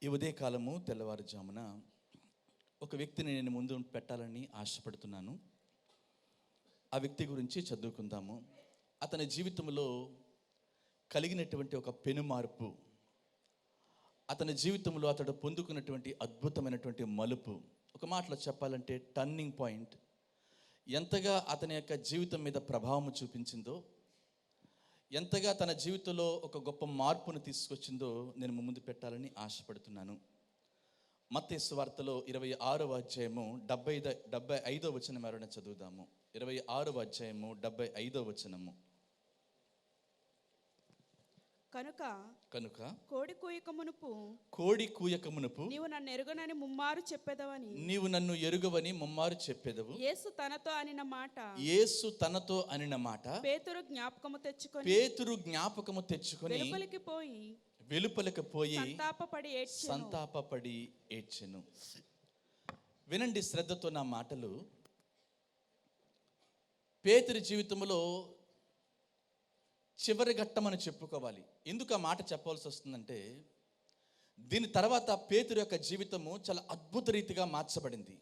ఈ ఉదయకాలము తెల్లవారుజామున ఒక వ్యక్తిని నేను ముందు పెట్టాలని ఆశపడుతున్నాను. ఆ వ్యక్తి గురించి చదువుకుందాము. అతని జీవితంలో కలిగినటువంటి ఒక పెనుమార్పు, అతని జీవితంలో అతడు పొందుకున్నటువంటి అద్భుతమైనటువంటి మలుపు, ఒక మాటలో చెప్పాలంటే టర్నింగ్ పాయింట్ ఎంతగా అతని యొక్క జీవితం మీద ప్రభావం చూపించిందో, ఎంతగా తన జీవితంలో ఒక గొప్ప మార్పును తీసుకొచ్చిందో నేను ముందు పెట్టాలని ఆశపడుతున్నాను. మత్తయి సువార్తలో 26వ అధ్యాయము 75వ వచనం ఎవరైనా చదువుదాము. 26వ అధ్యాయము 75వ వచనము. కనుక కోడి కూయక మునుపు నీవు నన్ను ఎరుగనని ముమ్మారు చెప్పెదవని, నీవు నన్ను ఎరుగవని ముమ్మారు చెప్పెదవు. యేసు తనతో అనిన మాట పేతురు జ్ఞాపకము తెచ్చుకొని వెలుపలికి పోయి సంతాపపడి ఏడ్చెను. వినండి శ్రద్ధతో నా మాటలు. పేతురు జీవితంలో చివరి ఘట్టమని చెప్పుకోవాలి. ఎందుకు ఆ మాట చెప్పవలసి వస్తుందంటే, దీని తర్వాత పేతురు యొక్క జీవితము చాలా అద్భుత రీతిగా మార్చబడింది.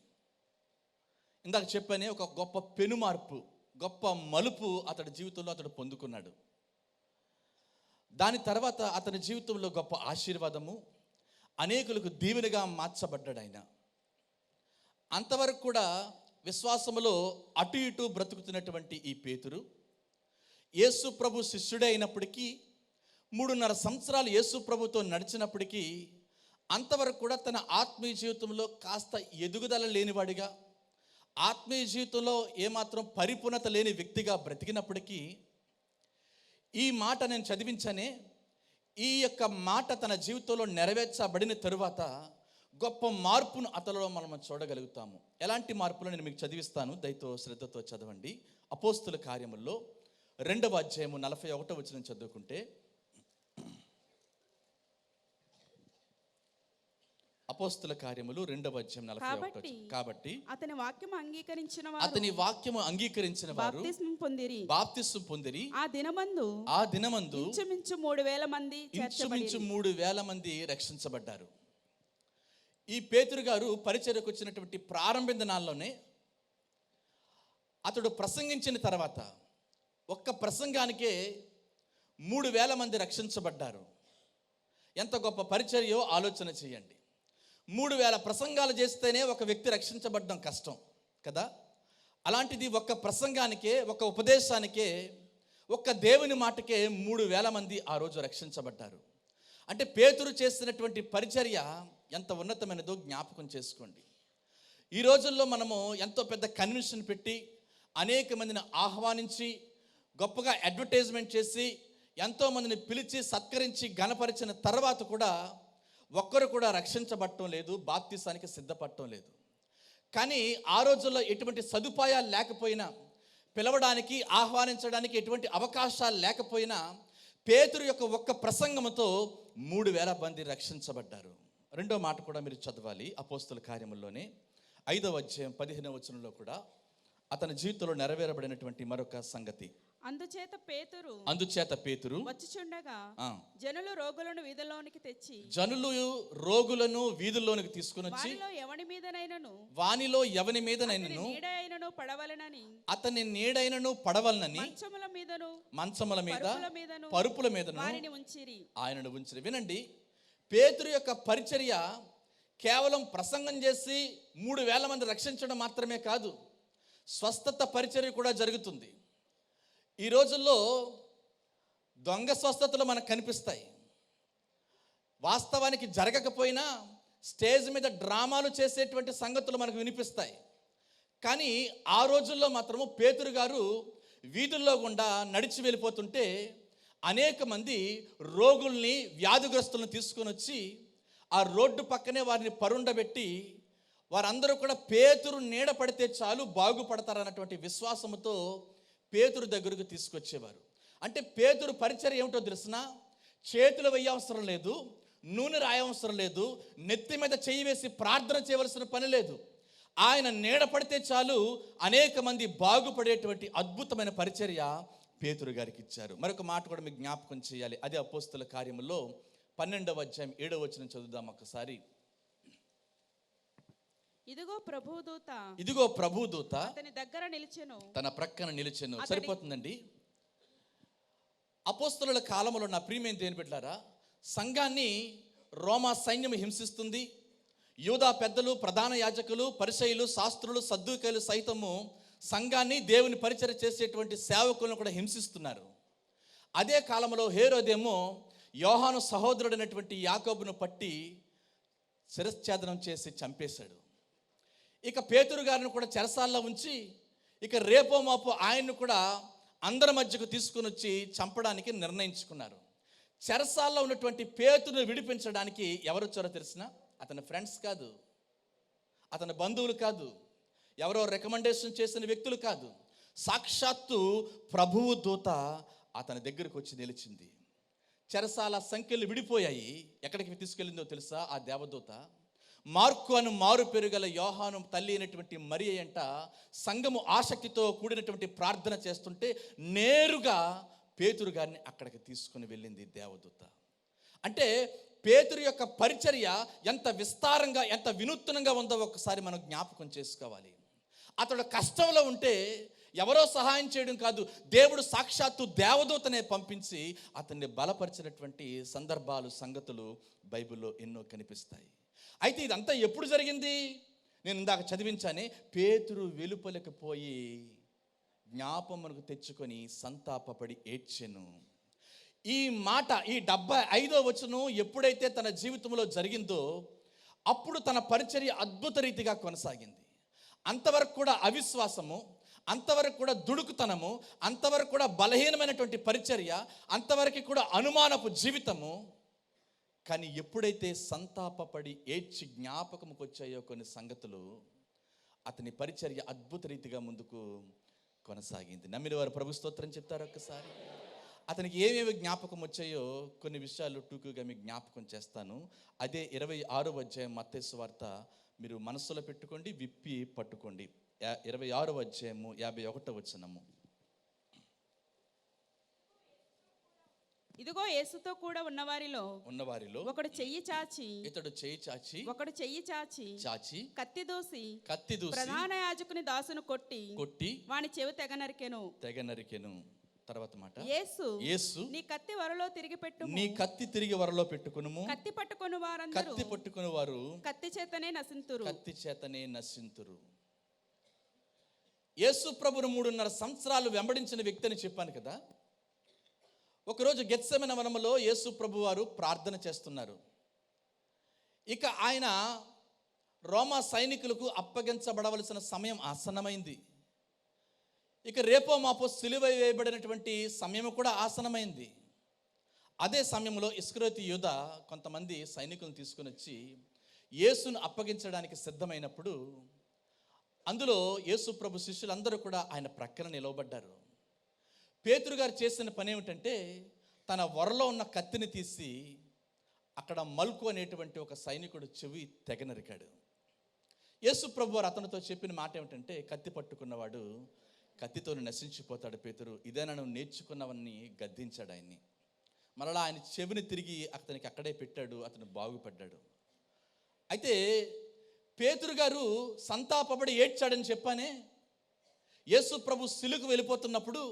ఇందాక చెప్పానే, ఒక గొప్ప పెనుమార్పు, గొప్ప మలుపు అతడి జీవితంలో అతడు పొందుకున్నాడు. దాని తర్వాత అతని జీవితంలో గొప్ప ఆశీర్వాదము, అనేకులకు దీవెనగా మార్చబడ్డాడు ఆయన. అంతవరకు కూడా విశ్వాసములో అటు ఇటు బ్రతుకుతున్నటువంటి ఈ పేతురు యేసు ప్రభు శిష్యుడే అయినప్పటికీ, 3.5 సంవత్సరాలు యేసు ప్రభుతో నడిచినప్పటికీ అంతవరకు కూడా తన ఆత్మీయ జీవితంలో కాస్త ఎదుగుదల లేనివాడిగా, ఆత్మీయ జీవితంలో ఏమాత్రం పరిపూర్ణత లేని వ్యక్తిగా బ్రతికినప్పటికీ, ఈ మాట నేను చదివించానే, ఈ యొక్క మాట తన జీవితంలో నెరవేర్చబడిన తరువాత గొప్ప మార్పును అతనిలో మనం చూడగలుగుతాము. ఎలాంటి మార్పులు నేను మీకు చదివిస్తాను, దయతో శ్రద్ధతో చదవండి. అపోస్తుల కార్యముల్లో 2వ అధ్యాయము 41వ వచనం చదువుకుంటే, అపోస్తుల కార్యములు 2వ అధ్యాయం 41. కాబట్టి అతని వాక్యము అంగీకరించిన వారు బాప్తిస్మం పొందిరి. ఆ దినమందు ఇంచుమించు 3,000 మంది రక్షించబడ్డారు. ఈ పేతురు గారు పరిచర్యకు వచ్చినటువంటి ప్రారంభ దినాల్లోనే అతడు ప్రసంగించిన తర్వాత ఒక్క ప్రసంగానికే 3,000 మంది రక్షించబడ్డారు. ఎంత గొప్ప పరిచర్యో ఆలోచన చేయండి. 3,000 ప్రసంగాలు చేస్తేనే ఒక వ్యక్తి రక్షించబడడం కష్టం కదా. అలాంటిది ఒక్క ప్రసంగానికే, ఒక ఉపదేశానికే, ఒక్క దేవుని మాటకే 3,000 మంది ఆ రోజు రక్షించబడ్డారు. అంటే పేతురు చేసినటువంటి పరిచర్య ఎంత ఉన్నతమైనదో జ్ఞాపకం చేసుకోండి. ఈ రోజుల్లో మనము ఎంతో పెద్ద కన్వెన్షన్ పెట్టి అనేక మందిని ఆహ్వానించి గొప్పగా అడ్వర్టైజ్మెంట్ చేసి ఎంతోమందిని పిలిచి సత్కరించి ఘనపరిచిన తర్వాత కూడా ఒక్కరు కూడా రక్షించబడటం లేదు, బాప్తిసానికి సిద్ధపడటం లేదు. కానీ ఆ రోజుల్లో ఎటువంటి సదుపాయాలు లేకపోయినా, పిలవడానికి ఆహ్వానించడానికి ఎటువంటి అవకాశాలు లేకపోయినా, పేతురు యొక్క ఒక్క ప్రసంగంతో 3,000 మంది రక్షించబడ్డారు. రెండో మాట కూడా మీరు చదవాలి. అపోస్తుల కార్యముల్లోనే 5వ అధ్యాయం 15వ వచనంలో కూడా అతని జీవితంలో నెరవేరబడినటువంటి మరొక సంగతి. అందుచేత పేతురు వచ్చుచుండగా జనులు రోగులను వీధుల్లోనికి తీసుకుని వచ్చి వానిలో ఎవని మీదనైనను అతని నీడైనను పడవలనని మంచముల మీద పరుపుల మీదను ఆయనను ఉంచిరి. వినండి, పేతురు యొక్క పరిచర్య కేవలం ప్రసంగం చేసి 3,000 మంది రక్షించడం మాత్రమే కాదు, స్వస్థత పరిచర్య కూడా జరుగుతుంది. ఈ రోజుల్లో దొంగ స్వస్థతలు మనకు కనిపిస్తాయి. వాస్తవానికి జరగకపోయినా స్టేజ్ మీద డ్రామాలు చేసేటువంటి సంగతులు మనకు వినిపిస్తాయి. కానీ ఆ రోజుల్లో మాత్రము పేతురు గారు వీధుల్లో గుండా నడిచి వెళ్ళిపోతుంటే అనేక మంది రోగుల్ని, వ్యాధిగ్రస్తులను తీసుకొని వచ్చి ఆ రోడ్డు పక్కనే వారిని పరుండబెట్టి వారందరూ కూడా పేతురు నీడ పడితే చాలు బాగుపడతారన్నటువంటి విశ్వాసముతో పేతురు దగ్గరకు తీసుకొచ్చేవారు. అంటే పేతురు పరిచర్య ఏమిటో తెలుసునా? చేతులు వేయవసరం లేదు, నూనె రాయవసరం లేదు, నెత్తి మీద చెయ్యి వేసి ప్రార్థన చేయవలసిన పని లేదు. ఆయన నీడ పడితే చాలు అనేక మంది బాగుపడేటువంటి అద్భుతమైన పరిచర్య పేతురు గారికి ఇచ్చారు. మరొక మాట కూడా మీకు జ్ఞాపకం చేయాలి. అదే అపోస్తుల కార్యములో 12వ అధ్యాయం 7వ వచనం చదువుదాం ఒకసారి. ఇదిగో ప్రభుదూత ఇదిగో ప్రభుదూత అతని దగ్గర నిలిచెను, తన ప్రక్కన నిలిచెను. సరిపోతుందండి. అపోస్తలుల కాలంలో నా ప్రియమైన దేవుని బిడ్డలారా, సంఘాన్ని రోమా సైన్యం హింసిస్తుంది. యూదా పెద్దలు, ప్రధాన యాజకులు, పరిసయ్యులు, శాస్త్రులు, సద్దూకయ్యులు సైతము సంఘాన్ని, దేవుని పరిచర్య చేసేటువంటి సేవకులను కూడా హింసిస్తున్నారు. అదే కాలంలో హేరోదేమో యోహాను సహోదరుడైనటువంటి యాకోబును పట్టి శిరశ్ఛేదనం చేసి చంపేశాడు. ఇక పేతురు గారిని కూడా చెరసాల్లో ఉంచి ఇక రేపో మాపో ఆయన్ను కూడా అందరి మధ్యకు తీసుకుని వచ్చి చంపడానికి నిర్ణయించుకున్నారు. చెరసాల్లో ఉన్నటువంటి పేతురుని విడిపించడానికి ఎవరు వచ్చారో తెలిసిన? అతని ఫ్రెండ్స్ కాదు, అతని బంధువులు కాదు, ఎవరో రికమెండేషన్ చేసిన వ్యక్తులు కాదు. సాక్షాత్తు ప్రభువు దూత అతని దగ్గరకు వచ్చి నిలిచింది. చెరసాల సంఖ్యలు విడిపోయాయి. ఎక్కడికి తీసుకెళ్ళిందో తెలుసా? ఆ దేవదూత మార్కు అను మారు పెరుగల యోహాను తల్లి అయినటువంటి మరియ అంట సంఘము ఆసక్తితో కూడినటువంటి ప్రార్థన చేస్తుంటే నేరుగా పేతురు గారిని అక్కడికి తీసుకుని వెళ్ళింది దేవదూత. అంటే పేతురు యొక్క పరిచర్య ఎంత విస్తారంగా, ఎంత వినూత్నంగా ఉందో ఒకసారి మనం జ్ఞాపకం చేసుకోవాలి. అతడు కష్టంలో ఉంటే ఎవరో సహాయం చేయడం కాదు, దేవుడు సాక్షాత్తు దేవదూతనే పంపించి అతన్ని బలపరిచినటువంటి సందర్భాలు, సంగతులు బైబిల్లో ఎన్నో కనిపిస్తాయి. అయితే ఇదంతా ఎప్పుడు జరిగింది? నేను ఇందాక చదివించానే, పేతురు వెలుపలకు పోయి జ్ఞాపమునకు తెచ్చుకొని సంతాపపడి ఏడ్చెను. ఈ మాట, ఈ 75వ వచనం ఎప్పుడైతే తన జీవితంలో జరిగిందో అప్పుడు తన పరిచర్య అద్భుత రీతిగా కొనసాగింది. అంతవరకు కూడా అవిశ్వాసము, అంతవరకు కూడా దుడుకుతనము, అంతవరకు కూడా బలహీనమైనటువంటి పరిచర్య, అంతవరకు కూడా అనుమానపు జీవితము. కానీ ఎప్పుడైతే సంతాపపడి ఏడ్చి జ్ఞాపకముకు వచ్చాయో కొన్ని సంగతులు, అతని పరిచర్య అద్భుత రీతిగా ముందుకు కొనసాగింది. నమ్మిన వారు ప్రభు స్తోత్రం చెప్తారు. ఒక్కసారి అతనికి ఏమేమి జ్ఞాపకం వచ్చాయో కొన్ని విషయాలు టూకుగా మీకు జ్ఞాపకం చేస్తాను. అదే 26వ అధ్యాయం మత్తయి సువార్త మీరు మనస్సులో పెట్టుకోండి, విప్పి పట్టుకోండి. 26వ అధ్యాయము 51వ వచనము. ఇదిగో యేసుతో కూడా ఉన్నవారిలో ఒకడు చెయ్యి చాచి, ఇతడు చెయ్యి చాచి, ఒకడు చెయ్యి చాచి కత్తి దూసి ప్రధాన యాజకుని దాసును కొట్టి వాని చెవి తెగ నరికెను. తర్వాత మాట, యేసు నీ కత్తి వరలో తిరిగి పెట్టు, నీ కత్తి తిరిగి వరలో పెట్టుకును. కత్తి పట్టుకుని వారు కత్తి చేతనే నశింతురు. యేసు ప్రభును 3.5 సంవత్సరాలు వెంబడించిన వ్యక్తి అని చెప్పాను కదా. ఒకరోజు గెత్సెమనే వనములో యేసు ప్రభు వారు ప్రార్థన చేస్తున్నారు. ఇక ఆయన రోమా సైనికులకు అప్పగించబడవలసిన సమయం ఆసన్నమైంది. ఇక రేపో మాపో సిలువ వేయబడినటువంటి సమయం కూడా ఆసన్నమైంది. అదే సమయంలో ఇస్కరియోతు యూదా కొంతమంది సైనికులను తీసుకుని వచ్చి యేసును అప్పగించడానికి సిద్ధమైనప్పుడు అందులో యేసు ప్రభు శిష్యులందరూ కూడా ఆయన ప్రక్కన నిలవబడ్డారు. పేతురు గారు చేసిన పని ఏమిటంటే తన వరలో ఉన్న కత్తిని తీసి అక్కడ మల్కు అనేటువంటి ఒక సైనికుడు చెవి తెగ నరికాడు. యేసు ప్రభు వారు అతనితో చెప్పిన మాట ఏమిటంటే, కత్తి పట్టుకున్నవాడు కత్తితో నశించిపోతాడు పేతురు, ఇదేనా నువ్వు నేర్చుకున్నవన్నీ గద్దించాడు ఆయన్ని. మరలా ఆయన చెవిని తిరిగి అతనికి అక్కడే పెట్టాడు, అతను బాగుపడ్డాడు. అయితే పేతురు గారు సంతాపపడి ఏడ్చాడని చెప్పానే. యేసు ప్రభు సిలుకు వెళ్ళిపోతున్నప్పుడు,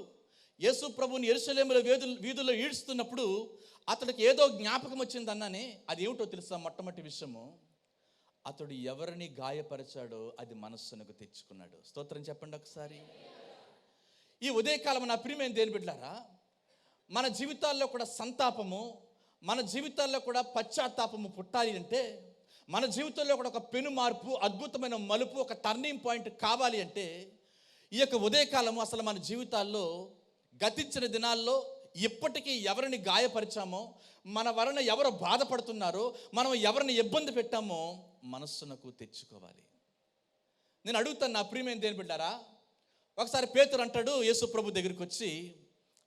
యేసు ప్రభుని యెరూషలేములో వీధుల్లో ఈడ్చుతున్నప్పుడు అతడికి ఏదో జ్ఞాపకం వచ్చిందన్నానే. అది ఏమిటో తెలుసా? మొట్టమొదటి విషయము, అతడు ఎవరిని గాయపరిచాడో అది మనస్సునకు తెచ్చుకున్నాడు. స్తోత్రం చెప్పండి ఒకసారి. ఈ ఉదయకాలం నా ప్రియమైన దేవుని బిడ్డలారా, మన జీవితాల్లో కూడా సంతాపము, మన జీవితాల్లో కూడా పశ్చాత్తాపము పుట్టాలి అంటే, మన జీవితంలో కూడా ఒక పెను మార్పు, అద్భుతమైన మలుపు, ఒక టర్నింగ్ పాయింట్ కావాలి అంటే, ఈ యొక్క ఉదయకాలము అసలు మన జీవితాల్లో గతించిన దినాల్లో ఇప్పటికీ ఎవరిని గాయపరిచామో, మన వలన ఎవరు బాధపడుతున్నారో, మనం ఎవరిని ఇబ్బంది పెట్టామో మనస్సునకు తెచ్చుకోవాలి. నేను అడుగుతాను నా ప్రియమైన దేవుని బిడ్డారా, ఒకసారి పేతురు అంటాడు యేసు ప్రభు దగ్గరికి వచ్చి,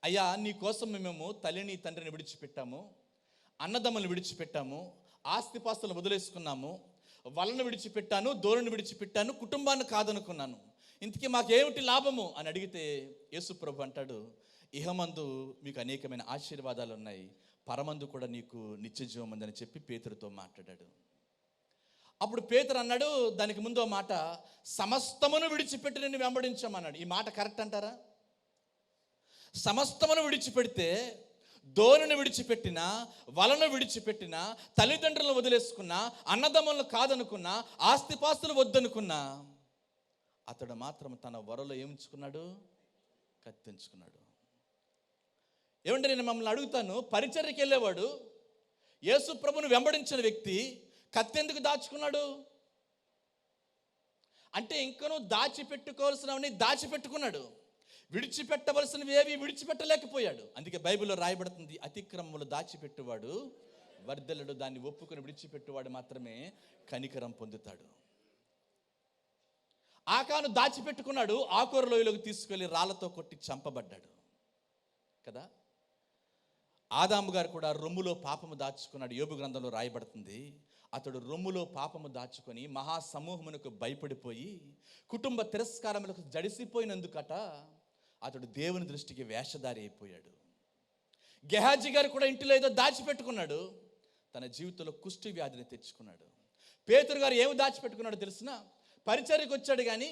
అయ్యా నీ కోసం మేము తల్లిని తండ్రిని విడిచిపెట్టాము, అన్నదమ్ములను విడిచిపెట్టాము, ఆస్తిపాస్తులను వదిలేసుకున్నాము, వలను విడిచిపెట్టాను, దోరుని విడిచిపెట్టాను, కుటుంబాన్ని కాదనుకున్నాను, ఇంతకీ మాకేమిటి లాభము అని అడిగితే యేసు ప్రభు అంటాడు, ఇహమందు మీకు అనేకమైన ఆశీర్వాదాలు ఉన్నాయి, పరమందు కూడా నీకు నిత్య జీవం ఉందని చెప్పి పేతురుతో మాట్లాడాడు. అప్పుడు పేతురు అన్నాడు, దానికి ముందు మాట, సమస్తమును విడిచిపెట్టి నిన్ను వెంబడించామన్నాడు. ఈ మాట కరెక్ట్ అంటారా? సమస్తమును విడిచిపెడితే, దోణిని విడిచిపెట్టినా, వలను విడిచిపెట్టినా, తల్లిదండ్రులను వదిలేసుకున్నా, అన్నదమ్ములను కాదనుకున్నా, ఆస్తిపాస్తులు వద్దనుకున్నా, అతడు మాత్రం తన వరలో ఏముంచుకున్నాడు? కత్తించుకున్నాడు. ఏమంటే నేను మమ్మల్ని అడుగుతాను, పరిచర్యకి వెళ్ళేవాడు, యేసు ప్రభువును వెంబడించిన వ్యక్తి కత్తెందుకు దాచుకున్నాడు? అంటే ఇంకనూ దాచిపెట్టుకోవాల్సినవన్నీ దాచిపెట్టుకున్నాడు, విడిచిపెట్టవలసినవి ఏవి విడిచిపెట్టలేకపోయాడు. అందుకే బైబిల్లో రాయబడుతుంది, అతిక్రమములు దాచిపెట్టువాడు వర్ధలడు, దాన్ని ఒప్పుకొని విడిచిపెట్టువాడు మాత్రమే కనికరం పొందుతాడు. ఆకాను దాచిపెట్టుకున్నాడు, ఆకోరు లోయలోకి తీసుకెళ్లి రాళ్లతో కొట్టి చంపబడ్డాడు కదా. ఆదాము గారు కూడా రొమ్ములో పాపము దాచుకున్నాడు. యోబు గ్రంథంలో రాయబడుతుంది, అతడు రొమ్ములో పాపము దాచుకొని మహాసమూహమునకు భయపడిపోయి కుటుంబ తిరస్కారములకు జడిసిపోయినందుకట అతడు దేవుని దృష్టికి వేషధారి అయిపోయాడు. గెహాజీ గారు కూడా ఇంటిలో ఏదో దాచిపెట్టుకున్నాడు, తన జీవితంలో కుష్టి వ్యాధిని తెచ్చుకున్నాడు. పేతురు గారు ఏమి దాచిపెట్టుకున్నాడు తెలిసిన? పరిచర్యకు వచ్చాడు కానీ,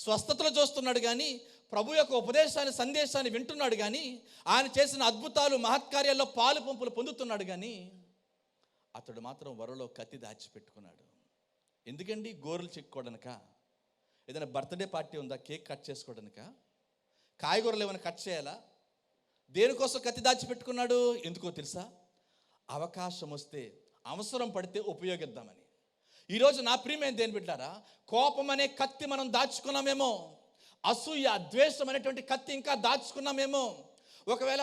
స్వస్థతలు చూస్తున్నాడు కానీ, ప్రభు యొక్క ఉపదేశాన్ని సందేశాన్ని వింటున్నాడు కానీ, ఆయన చేసిన అద్భుతాలు మహత్కార్యాల్లో పాలు పంపులు పొందుతున్నాడు కానీ, అతడు మాత్రం వరలో కత్తి దాచిపెట్టుకున్నాడు. ఎందుకండి? గోరులు చెక్కుకోవడానిక? ఏదైనా బర్త్డే పార్టీ ఉందా? కేక్ కట్ చేసుకోవడానిక? కాయగూరలు ఏమైనా కట్ చేయాలా? దేనికోసం కత్తి దాచిపెట్టుకున్నాడు? ఎందుకో తెలుసా? అవకాశం వస్తే, అవసరం పడితే ఉపయోగిద్దామని. ఈరోజు నా ప్రియమైన దేని బిడ్డారా, కోపం అనే కత్తి మనం దాచుకున్నామేమో, అసూయ ద్వేషం అనేటువంటి కత్తి ఇంకా దాచుకున్నామేమో. ఒకవేళ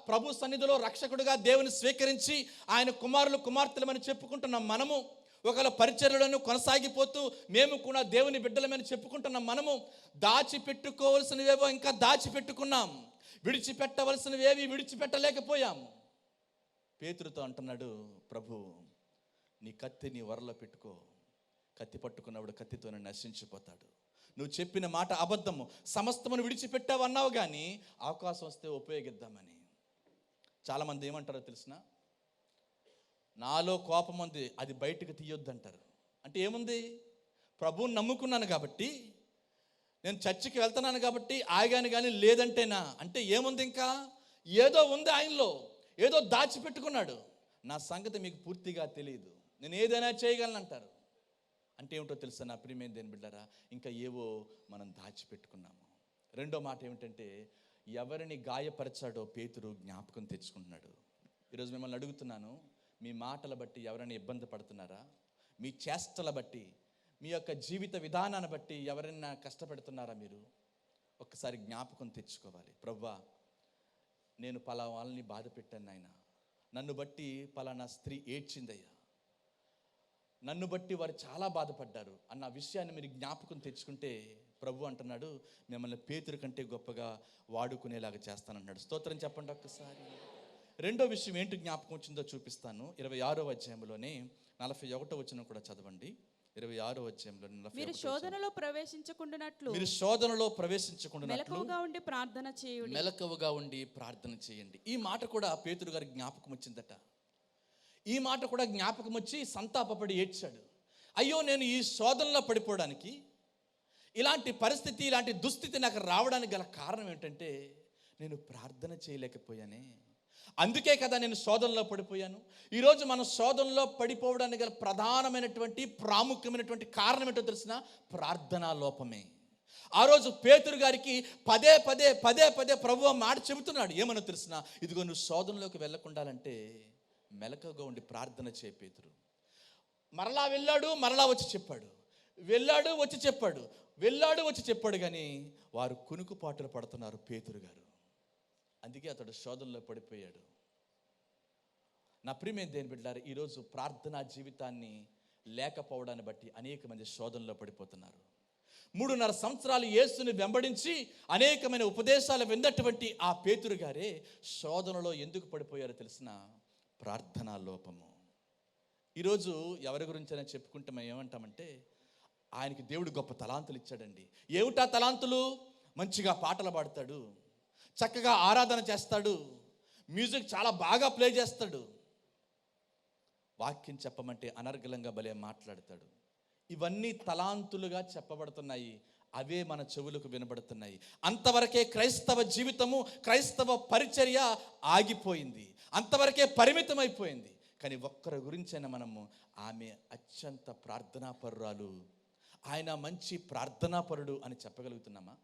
ప్రభు సన్నిధిలో రక్షకుడిగా దేవుని స్వీకరించి ఆయన కుమారులు కుమార్తెలమని చెప్పుకుంటున్నాం మనము, ఒకవేళ పరిచర్యలను కొనసాగిపోతూ మేము కూడా దేవుని బిడ్డలమని చెప్పుకుంటున్నాం మనము, దాచిపెట్టుకోవలసినవేవో ఇంకా దాచిపెట్టుకున్నాం, విడిచిపెట్టవలసినవేవి విడిచిపెట్టలేకపోయాం. పేతురుతో అంటున్నాడు ప్రభు, నీ కత్తి నీ వరలో పెట్టుకో, కత్తి పట్టుకున్నవాడు కత్తితోనే నశించిపోతాడు. నువ్వు చెప్పిన మాట అబద్ధము, సమస్తమును విడిచిపెట్టావు అన్నావు కానీ అవకాశం వస్తే ఉపయోగిద్దామని. చాలామంది ఏమంటారో తెలిసిన, నాలో కోపం ఉంది, అది బయటకు తీయొద్దు అంటారు. అంటే ఏముంది? ప్రభువుని నమ్ముకున్నాను కాబట్టి, నేను చర్చికి వెళ్తున్నాను కాబట్టి ఆగాను కానీ లేదంటేనా? అంటే ఏముంది? ఇంకా ఏదో ఉంది ఆయనలో, ఏదో దాచిపెట్టుకున్నాడు. నా సంగతి మీకు పూర్తిగా తెలియదు, నేను ఏదైనా చేయగలను అంటారు. అంటే ఏమిటో తెలుసా నా ప్రియమైన దేని బిడ్డారా, ఇంకా ఏవో మనం దాచిపెట్టుకున్నాము. రెండో మాట ఏమిటంటే, ఎవరిని గాయపరచాడో పేతురు జ్ఞాపకం తెచ్చుకుంటున్నాడు. ఈరోజు మిమ్మల్ని అడుగుతున్నాను, మీ మాటల బట్టి ఎవరైనా ఇబ్బంది పడుతున్నారా? మీ చేష్టల బట్టి, మీ యొక్క జీవిత విధానాన్ని బట్టి ఎవరైనా కష్టపెడుతున్నారా? మీరు ఒక్కసారి జ్ఞాపకం తెచ్చుకోవాలి. ప్రభువా, నేను పలానా వాళ్ళని బాధ పెట్టాను నాయన, నన్ను బట్టి పలానా స్త్రీ ఏడ్చిందయ్యా, నన్ను బట్టి వారు చాలా బాధపడ్డారు అన్న విషయాన్ని మీరు జ్ఞాపకం తెచ్చుకుంటే ప్రభు అంటున్నాడు, మిమ్మల్ని పేతురు కంటే గొప్పగా వాడుకునేలాగా చేస్తానన్నాడు. స్తోత్రం చెప్పండి ఒక్కసారి. రెండో విషయం ఏంటి జ్ఞాపకం వచ్చిందో చూపిస్తాను. 26వ అధ్యాయంలోనే 41వ వచనం కూడా చదవండి. 26వ అధ్యాయంలో మీరు శోధనలో ప్రవేశించకుండానట్లు మెలకువగా ఉండి ప్రార్థన చేయండి. మెలకువగా ఉండి ప్రార్థన చేయండి. ఈ మాట కూడా పేతురు గారికి జ్ఞాపకం వచ్చిందట. ఈ మాట కూడా జ్ఞాపకం వచ్చి సంతాపపడి ఏడ్చాడు. అయ్యో, నేను ఈ శోధనలో పడిపోవడానికి, ఇలాంటి పరిస్థితి, ఇలాంటి దుస్థితి నాకు రావడానికి గల కారణం ఏంటంటే నేను ప్రార్థన చేయలేకపోయానే. అందుకే కదా నేను శోధనలో పడిపోయాను. ఈరోజు మనం శోధనలో పడిపోవడానికి గల ప్రధానమైనటువంటి ప్రాముఖ్యమైనటువంటి కారణం ఏంటో తెలిసిన? ప్రార్థనా లోపమే. ఆ రోజు పేతురు గారికి పదే పదే ప్రభువు మాట చెబుతున్నాడు. ఏమనో తెలిసిన? ఇదిగో, నువ్వు శోధనలోకి వెళ్ళకుండాలంటే మెలకువగా ఉండి ప్రార్థన చేయ పేతురు. మరలా వెళ్ళాడు, మరలా వచ్చి చెప్పాడు, వెళ్ళాడు వచ్చి చెప్పాడు, వెళ్ళాడు వచ్చి చెప్పాడు కానీ వారు కునుకుపాటులు పడుతున్నారు పేతురు గారు. అందుకే అతడు శోధనలో పడిపోయాడు. నా ప్రియమైన దేని బిడ్డలారా, ఈరోజు ప్రార్థనా జీవితాన్ని లేకపోవడాన్ని బట్టి అనేక మంది శోధనలో పడిపోతున్నారు. 3.5 సంవత్సరాలు యేసుని వెంబడించి అనేకమైన ఉపదేశాలు విన్నటువంటి ఆ పేతురు గారే శోధనలో ఎందుకు పడిపోయారో తెలిసిన? ప్రార్థనా లోపము. ఈరోజు ఎవరి గురించైనా చెప్పుకుంటే మేము ఏమంటామంటే, ఆయనకి దేవుడు గొప్ప తలాంతులు ఇచ్చాడండి. ఏమిటా తలాంతులు? మంచిగా పాటలు పాడతాడు, చక్కగా ఆరాధన చేస్తాడు, మ్యూజిక్ చాలా బాగా ప్లే చేస్తాడు, వాక్యం చెప్పమంటే అనర్గళంగా భలే మాట్లాడతాడు. ఇవన్నీ తలాంతులుగా చెప్పబడుతున్నాయి, అవే మన చెవులకు వినబడుతున్నాయి. అంతవరకే క్రైస్తవ జీవితము, క్రైస్తవ పరిచర్య ఆగిపోయింది, అంతవరకే పరిమితమైపోయింది. కానీ ఒక్కరి గురించైనా మనము ఆమె అత్యంత ప్రార్థనాపరురాలు, ఆయన మంచి ప్రార్థనాపరుడు అని చెప్పగలుగుతున్నామా?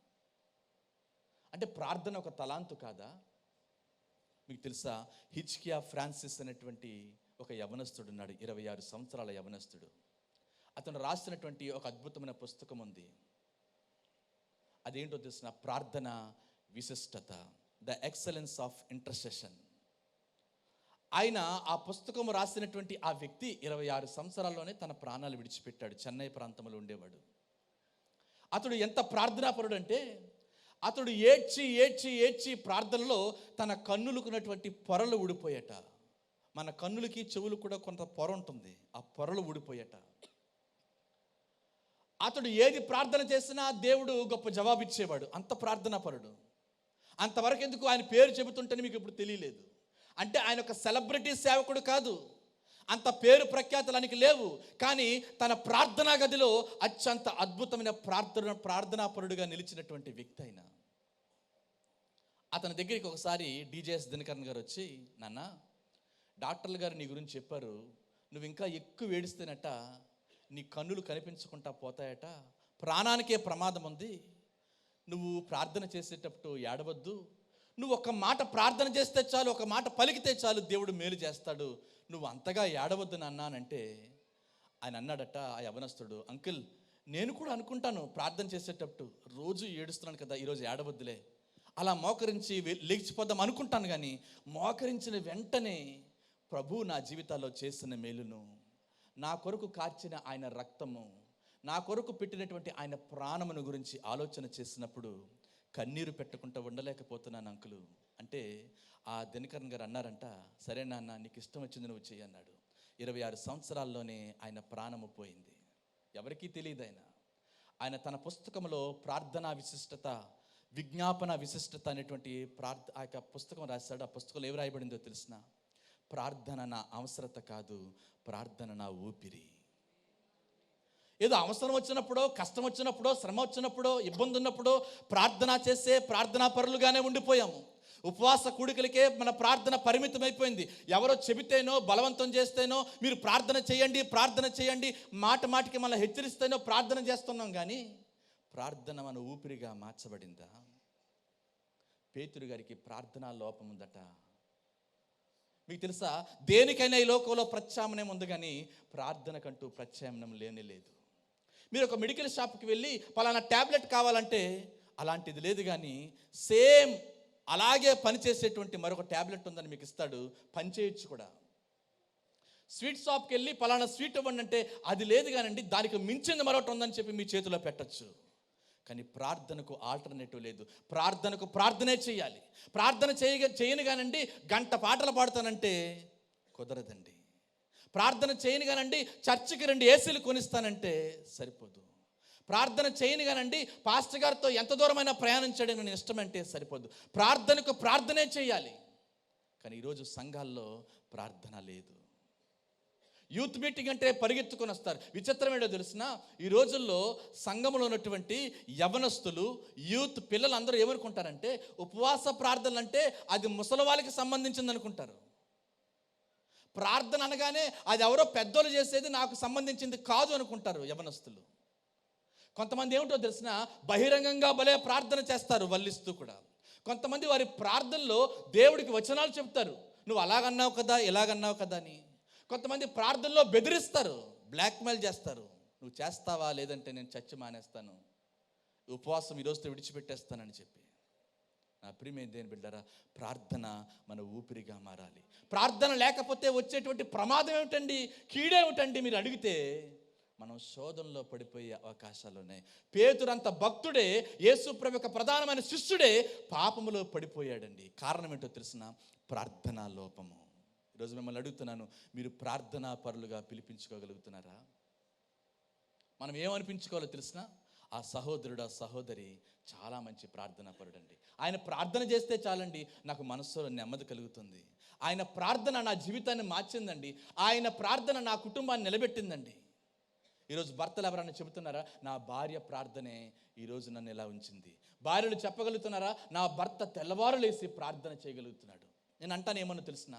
అంటే ప్రార్థన ఒక తలాంతు కాదా? మీకు తెలుసా, హిజ్కియా ఫ్రాన్సిస్ అనేటువంటి ఒక యవనస్తుడు ఉన్నాడు, 26 సంవత్సరాల యవనస్తుడు. అతను రాసినటువంటి ఒక అద్భుతమైన పుస్తకం ఉంది. అదేంటో తెలిసిన, ప్రార్థన విశిష్టత, ద ఎక్సలెన్స్ ఆఫ్ ఇంటర్సెషన్. ఆయన ఆ పుస్తకం రాసినటువంటి ఆ వ్యక్తి 26 సంవత్సరాల్లోనే తన ప్రాణాలు విడిచిపెట్టాడు. చెన్నై ప్రాంతంలో ఉండేవాడు. అతడు ఎంత ప్రార్థనాపరుడు అంటే, అతడు ఏడ్చి ఏడ్చి ఏడ్చి ప్రార్థనలో తన కన్నులకున్నటువంటి పొరలు ఊడిపోయాట. మన కన్నులకి చెవులు కూడా కొంత పొర ఉంటుంది, ఆ పొరలు ఊడిపోయాట. అతడు ఏది ప్రార్థన చేసినా దేవుడు గొప్ప జవాబిచ్చేవాడు, అంత ప్రార్థనాపరుడు. అంతవరకు ఎందుకు ఆయన పేరు చెబుతుంటేనే మీకు ఇప్పుడు తెలియలేదు. అంటే ఆయన ఒక సెలబ్రిటీ సేవకుడు కాదు, అంత పేరు ప్రఖ్యాతులు ఆయనకి లేవు. కానీ తన ప్రార్థనా గదిలో అత్యంత అద్భుతమైన ప్రార్థనాపరుడుగా నిలిచినటువంటి వ్యక్తి అయిన అతని దగ్గరికి ఒకసారి డిజేఎస్ దినకరన్ గారు వచ్చి, నాన్న, డాక్టర్లు గారు నీ గురించి చెప్పారు, నువ్వు ఇంకా ఎక్కువ ఏడిస్తేనట నీ కన్నులు కనిపించకుండా పోతాయట, ప్రాణానికే ప్రమాదం ఉంది, నువ్వు ప్రార్థన చేసేటప్పుడు ఏడవద్దు, నువ్వు ఒక మాట ప్రార్థన చేస్తే చాలు, ఒక మాట పలికితే చాలు, దేవుడు మేలు చేస్తాడు, నువ్వు అంతగా ఏడవద్దు నాన్న అని అంటే, ఆయన అన్నాడట ఆ యవనస్తుడు, అంకుల్, నేను కూడా అనుకుంటాను ప్రార్థన చేసేటప్పుడు రోజు ఏడుస్తున్నాను కదా, ఈరోజు ఏడవద్దులే, అలా మోకరించి లేచిపోదాం అనుకుంటాను. కానీ మోకరించిన వెంటనే ప్రభు నా జీవితాల్లో చేసిన మేలును, నా కొరకు కార్చిన ఆయన రక్తము, నా కొరకు పెట్టినటువంటి ఆయన ప్రాణమును గురించి ఆలోచన చేసినప్పుడు కన్నీరు పెట్టకుండా ఉండలేకపోతున్నాను అంకులు అంటే, ఆ దినకరన్ గారు అన్నారంట, సరే నాన్న, నీకు ఇష్టం వచ్చింది నువ్వు చెయ్యి అన్నాడు. 26 సంవత్సరాల్లోనే ఆయన ప్రాణము పోయింది. ఎవరికీ తెలియదు. ఆయన తన పుస్తకంలో ప్రార్థనా విశిష్టత, విజ్ఞాపన విశిష్టత అనేటువంటి ఆ యొక్క పుస్తకం రాశాడు. ఆ పుస్తకంలో ఏమి రాయబడిందో తెలిసిన, ప్రార్థన నా అవసరత కాదు, ప్రార్థన నా ఊపిరి. ఏదో అవసరం వచ్చినప్పుడో, కష్టం వచ్చినప్పుడో, శ్రమ వచ్చినప్పుడో, ఇబ్బంది ఉన్నప్పుడో ప్రార్థన చేసే ప్రార్థనా పరులుగానే ఉండిపోయాము. ఉపవాస కూడికలకే మన ప్రార్థన పరిమితమైపోయింది. ఎవరో చెబితేనో, బలవంతం చేస్తేనో, మీరు ప్రార్థన చేయండి ప్రార్థన చేయండి, మాట మాటికి మళ్ళీ హెచ్చరిస్తేనో ప్రార్థన చేస్తున్నాం. కానీ ప్రార్థన మన ఊపిరిగా మార్చబడిందా? పేతురు గారికి ప్రార్థనా లోపం ఉందట. మీకు తెలుసా, దేనికైనా ఈ లోకంలో ప్రత్యామ్నాయం ఉంది, కానీ ప్రార్థనకంటూ ప్రత్యామ్నాయం లేనే లేదు. మీరు ఒక మెడికల్ షాప్కి వెళ్ళి పలానా ట్యాబ్లెట్ కావాలంటే అలాంటిది లేదు, కానీ సేమ్ అలాగే పనిచేసేటువంటి మరొక ట్యాబ్లెట్ ఉందని మీకు ఇస్తాడు, పనిచేయచ్చు కూడా. స్వీట్ షాప్కి వెళ్ళి పలానా స్వీట్ ఇవ్వండి అంటే అది లేదు కానండి, దానికి మించింది మరొకటి ఉందని చెప్పి మీ చేతిలో పెట్టచ్చు. కానీ ప్రార్థనకు ఆల్టర్నేటివ్ లేదు. ప్రార్థనకు ప్రార్థనే చేయాలి. ప్రార్థన చేయను కానండి గంట పాటలు పాడుతానంటే కుదరదండి. ప్రార్థన చేయను కానండి చర్చికి 2 ఏసీలు కొనిస్తానంటే సరిపోదు. ప్రార్థన చేయను కానండి పాస్టర్ గారితో ఎంత దూరమైనా ప్రయాణం చేయడం నేను ఇష్టమంటే సరిపోదు. ప్రార్థనకు ప్రార్థనే చేయాలి. కానీ ఈరోజు సంఘాల్లో ప్రార్థన లేదు. యూత్ మీటింగ్ అంటే పరిగెత్తుకొని వస్తారు. విచిత్రం ఏంటో తెలిసిన, ఈ రోజుల్లో సంఘంలో ఉన్నటువంటి యవనస్తులు, యూత్ పిల్లలు అందరూ ఏమనుకుంటారంటే, ఉపవాస ప్రార్థనలు అంటే అది ముసలి వాళ్ళకి సంబంధించింది అనుకుంటారు. ప్రార్థన అనగానే అది ఎవరో పెద్దోళ్ళు చేసేది, నాకు సంబంధించింది కాదు అనుకుంటారు యవనస్తులు. కొంతమంది ఏమిటో తెలిసిన, బహిరంగంగా భలే ప్రార్థన చేస్తారు వల్లిస్తూ కూడా. కొంతమంది వారి ప్రార్థనలో దేవుడికి వచనాలు చెప్తారు, నువ్వు అలాగన్నావు కదా, ఇలాగన్నావు కదా అని. కొంతమంది ప్రార్థనలో బెదిరిస్తారు, బ్లాక్మెయిల్ చేస్తారు, నువ్వు చేస్తావా, లేదంటే నేను చచ్చి మానేస్తాను, ఉపవాసం ఈరోజుతో విడిచిపెట్టేస్తానని చెప్పి. నా ప్రియమైన దేవుని బిడ్డలారా, ప్రార్థన మన ఊపిరిగా మారాలి. ప్రార్థన లేకపోతే వచ్చేటువంటి ప్రమాదం ఏమిటండి, కీడేమిటండి మీరు అడిగితే, మనం శోధనలో పడిపోయే అవకాశాలు ఉన్నాయి. పేతురు అంత భక్తుడే, యేసు ప్రభు యొక్క ప్రధానమైన శిష్యుడే పాపములో పడిపోయాడండి. కారణం ఏంటో తెలిసిన, ప్రార్థనా లోపము. ఈరోజు మిమ్మల్ని అడుగుతున్నాను, మీరు ప్రార్థనా పరులుగా పిలిపించుకోగలుగుతున్నారా? మనం ఏమనిపించుకోవాలో తెలిసిన, ఆ సహోదరుడు ఆ సహోదరి చాలా మంచి ప్రార్థనా పరుడండి. ఆయన ప్రార్థన చేస్తే చాలండి, నాకు మనసులో నెమ్మది కలుగుతుంది. ఆయన ప్రార్థన నా జీవితాన్ని మార్చిందండి. ఆయన ప్రార్థన నా కుటుంబాన్ని నిలబెట్టిందండి. ఈరోజు భర్తలు ఎవరైనా చెబుతున్నారా, నా భార్య ప్రార్థనే ఈరోజు నన్ను ఎలా ఉంచింది? భార్యలు చెప్పగలుగుతున్నారా, నా భర్త తెల్లవారులేసి ప్రార్థన చేయగలుగుతున్నాడు? నేను అంటాను ఏమన్నా తెలిసిన,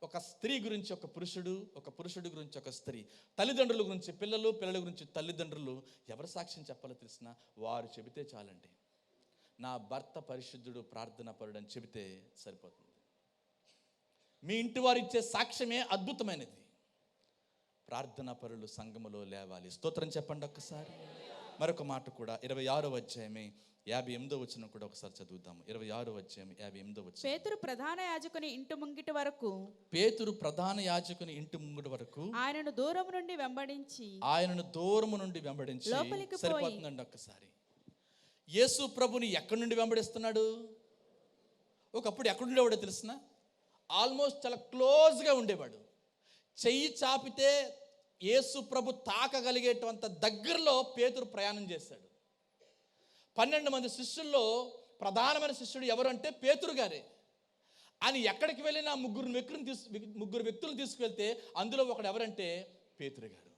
ఒక స్త్రీ గురించి ఒక పురుషుడు, ఒక పురుషుడి గురించి ఒక స్త్రీ, తల్లిదండ్రుల గురించి పిల్లలు, పిల్లల గురించి తల్లిదండ్రులు ఎవరు సాక్ష్యం చెప్పాలో తెలిసిన, వారు చెబితే చాలండి, నా భర్త పరిశుద్ధుడు ప్రార్థనా పరుడు అని చెబితే సరిపోతుంది. మీ ఇంటి వారు ఇచ్చే సాక్ష్యమే అద్భుతమైనది. ప్రార్థనా పరులు సంఘములో లేవాలి. స్తోత్రం చెప్పండి ఒక్కసారి. మరొక మాట కూడా 26వ అధ్యాయమే 58వ వచనం కూడా ఒకసారి చదువుతాము. 26వ అధ్యాయం 58వ వచనం. పేతురు ప్రధాన యాజకుని ఇంటి ముంగిటి వరకు, పేతురు ప్రధాన యాజకుని ఇంటి ముంగిటి వరకు ఆయనను దూరం నుండి వెంబడించి లోపలికి పోయి, సరిపోతుందండి ఒక్కసారి. యేసు ప్రభుని ఎక్కడి నుండి వెంబడిస్తున్నాడు? ఒకప్పుడు ఎక్కడుండేవాడో తెలిసిన, ఆల్మోస్ట్ చాలా క్లోజ్గా ఉండేవాడు. చెయ్యి చాపితే యేసు ప్రభు తాకగలిగేటంత దగ్గరలో పేతురు ప్రయాణం చేశాడు. 12 మంది శిష్యుల్లో ప్రధానమైన శిష్యుడు ఎవరు అంటే పేతురు గారే. ఆయన ఎక్కడికి వెళ్ళినా ముగ్గురు వ్యక్తులను తీసుకువెళ్తే అందులో ఒకడు ఎవరంటే పేతురు గారు.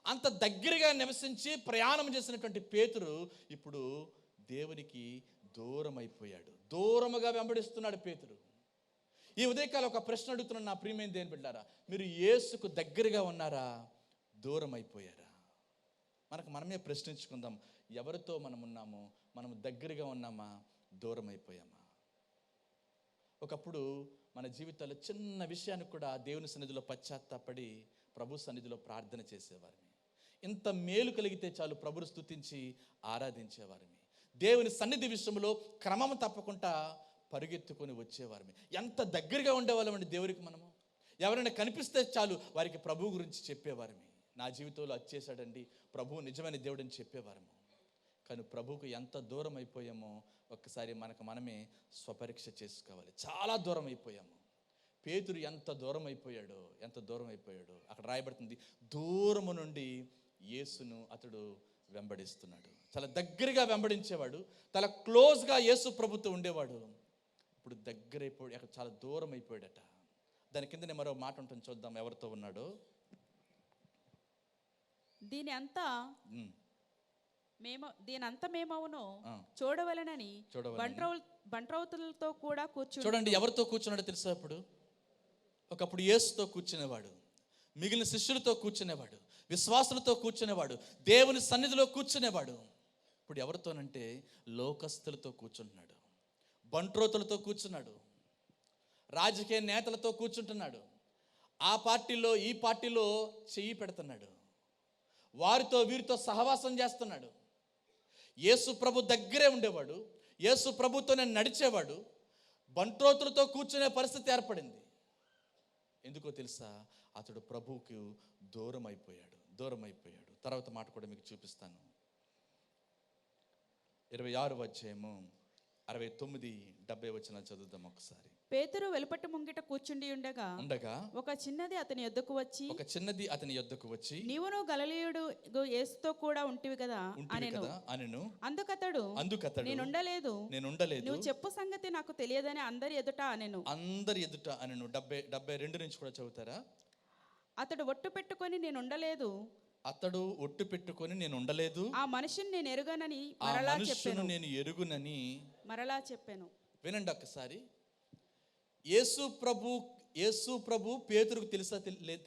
అంత దగ్గరగా నివసించి ప్రయాణం చేసినటువంటి పేతురు ఇప్పుడు దేవునికి దూరం అయిపోయాడు. దూరముగా వెంబడిస్తున్నాడు పేతురు. ఈ ఉదయకాలం ఒక ప్రశ్న అడుగుతున్నాను, నా ప్రియమైన దేవుని బిడ్డలారా, మీరు యేసుకు దగ్గరగా ఉన్నారా, దూరం అయిపోయారా? మనమే ప్రశ్నించుకుందాం. ఎవరితో మనం ఉన్నామో, మనం దగ్గరగా ఉన్నామా, దూరం అయిపోయామా? ఒకప్పుడు మన జీవితాల్లో చిన్న విషయానికి కూడా దేవుని సన్నిధిలో పశ్చాత్తాపడి ప్రభు సన్నిధిలో ప్రార్థన చేసేవారిని. ఇంత మేలు కలిగితే చాలు ప్రభుని స్తుతించి ఆరాధించేవారిని. దేవుని సన్నిధి విషయంలో క్రమం తప్పకుండా పరుగెత్తుకొని వచ్చేవారిని. ఎంత దగ్గరగా ఉండేవాళ్ళమండి దేవుడికి మనము. ఎవరైనా కనిపిస్తే చాలు వారికి ప్రభు గురించి చెప్పేవారిని. నా జీవితంలో అది చేశాడండి, ప్రభు నిజమైన దేవుడని చెప్పేవారము. కానీ ప్రభువుకు ఎంత దూరం అయిపోయామో ఒక్కసారి మనమే స్వపరీక్ష చేసుకోవాలి. చాలా దూరం అయిపోయాము. పేతురు ఎంత దూరం అయిపోయాడో అక్కడ రాయబడుతుంది, దూరము నుండి యేసును అతడు వెంబడిస్తున్నాడు. చాలా దగ్గరగా వెంబడించేవాడు, చాలా క్లోజ్గా యేసు ప్రభుతో ఉండేవాడు. ఇప్పుడు దగ్గర అయిపోయాడు, అక్కడ చాలా దూరం అయిపోయాడట. దాని కిందనే మరో మాట ఉంటుంది, చూద్దాం ఎవరితో ఉన్నాడో. దీని అంతా మేమవును చూడవలెనని బంట్రౌతులతో కూడా చూడండి ఎవరితో కూర్చున్నాడో తెలుసా? ఒకప్పుడు యేసుతో కూర్చునేవాడు, మిగిలిన శిష్యులతో కూర్చునేవాడు, విశ్వాసులతో కూర్చునేవాడు, దేవుని సన్నిధిలో కూర్చునేవాడు. ఇప్పుడు ఎవరితోనంటే లోకస్తులతో కూర్చుంటున్నాడు, బంట్రోతులతో కూర్చున్నాడు, రాజకీయ నేతలతో కూర్చుంటున్నాడు, ఆ పార్టీలో ఈ పార్టీలో చెయ్యి పెడుతున్నాడు, వారితో వీరితో సహవాసం చేస్తున్నాడు. యేసు ప్రభు దగ్గరే ఉండేవాడు, యేసు ప్రభుతోనే నడిచేవాడు, బంట్రోతులతో కూర్చునే పరిస్థితి ఏర్పడింది. ఎందుకో తెలుసా? అతడు ప్రభువుకు దూరం అయిపోయాడు. తర్వాత మాట కూడా మీకు చూపిస్తాను. 26వ అధ్యాయము 69-70 వచనాలు చదువుదాం ఒకసారి. పేతురు వెలుపటి ముంగిట కూర్చుండి ఉండగా ఒక చిన్నది అతని యొద్దకు వచ్చి నీవును గలిలయుడు యేసుతో కూడా ఉంటివి కదా అనెను. అందుకతడు నేనుండలేదు, నువ్వు చెప్పు సంగతి నాకు తెలియదని అందరి ఎదుట అనెను. 72 నుంచి కూడా చదువుతారా? అతడు ఒట్టు పెట్టుకొని నేను ఉండలేదు, ఆ మనిషిని నేను ఎరుగనని మరలా చెప్పాను. వినండి ఒక్కసారి. యేసు ప్రభు పేతురుకు తెలుసా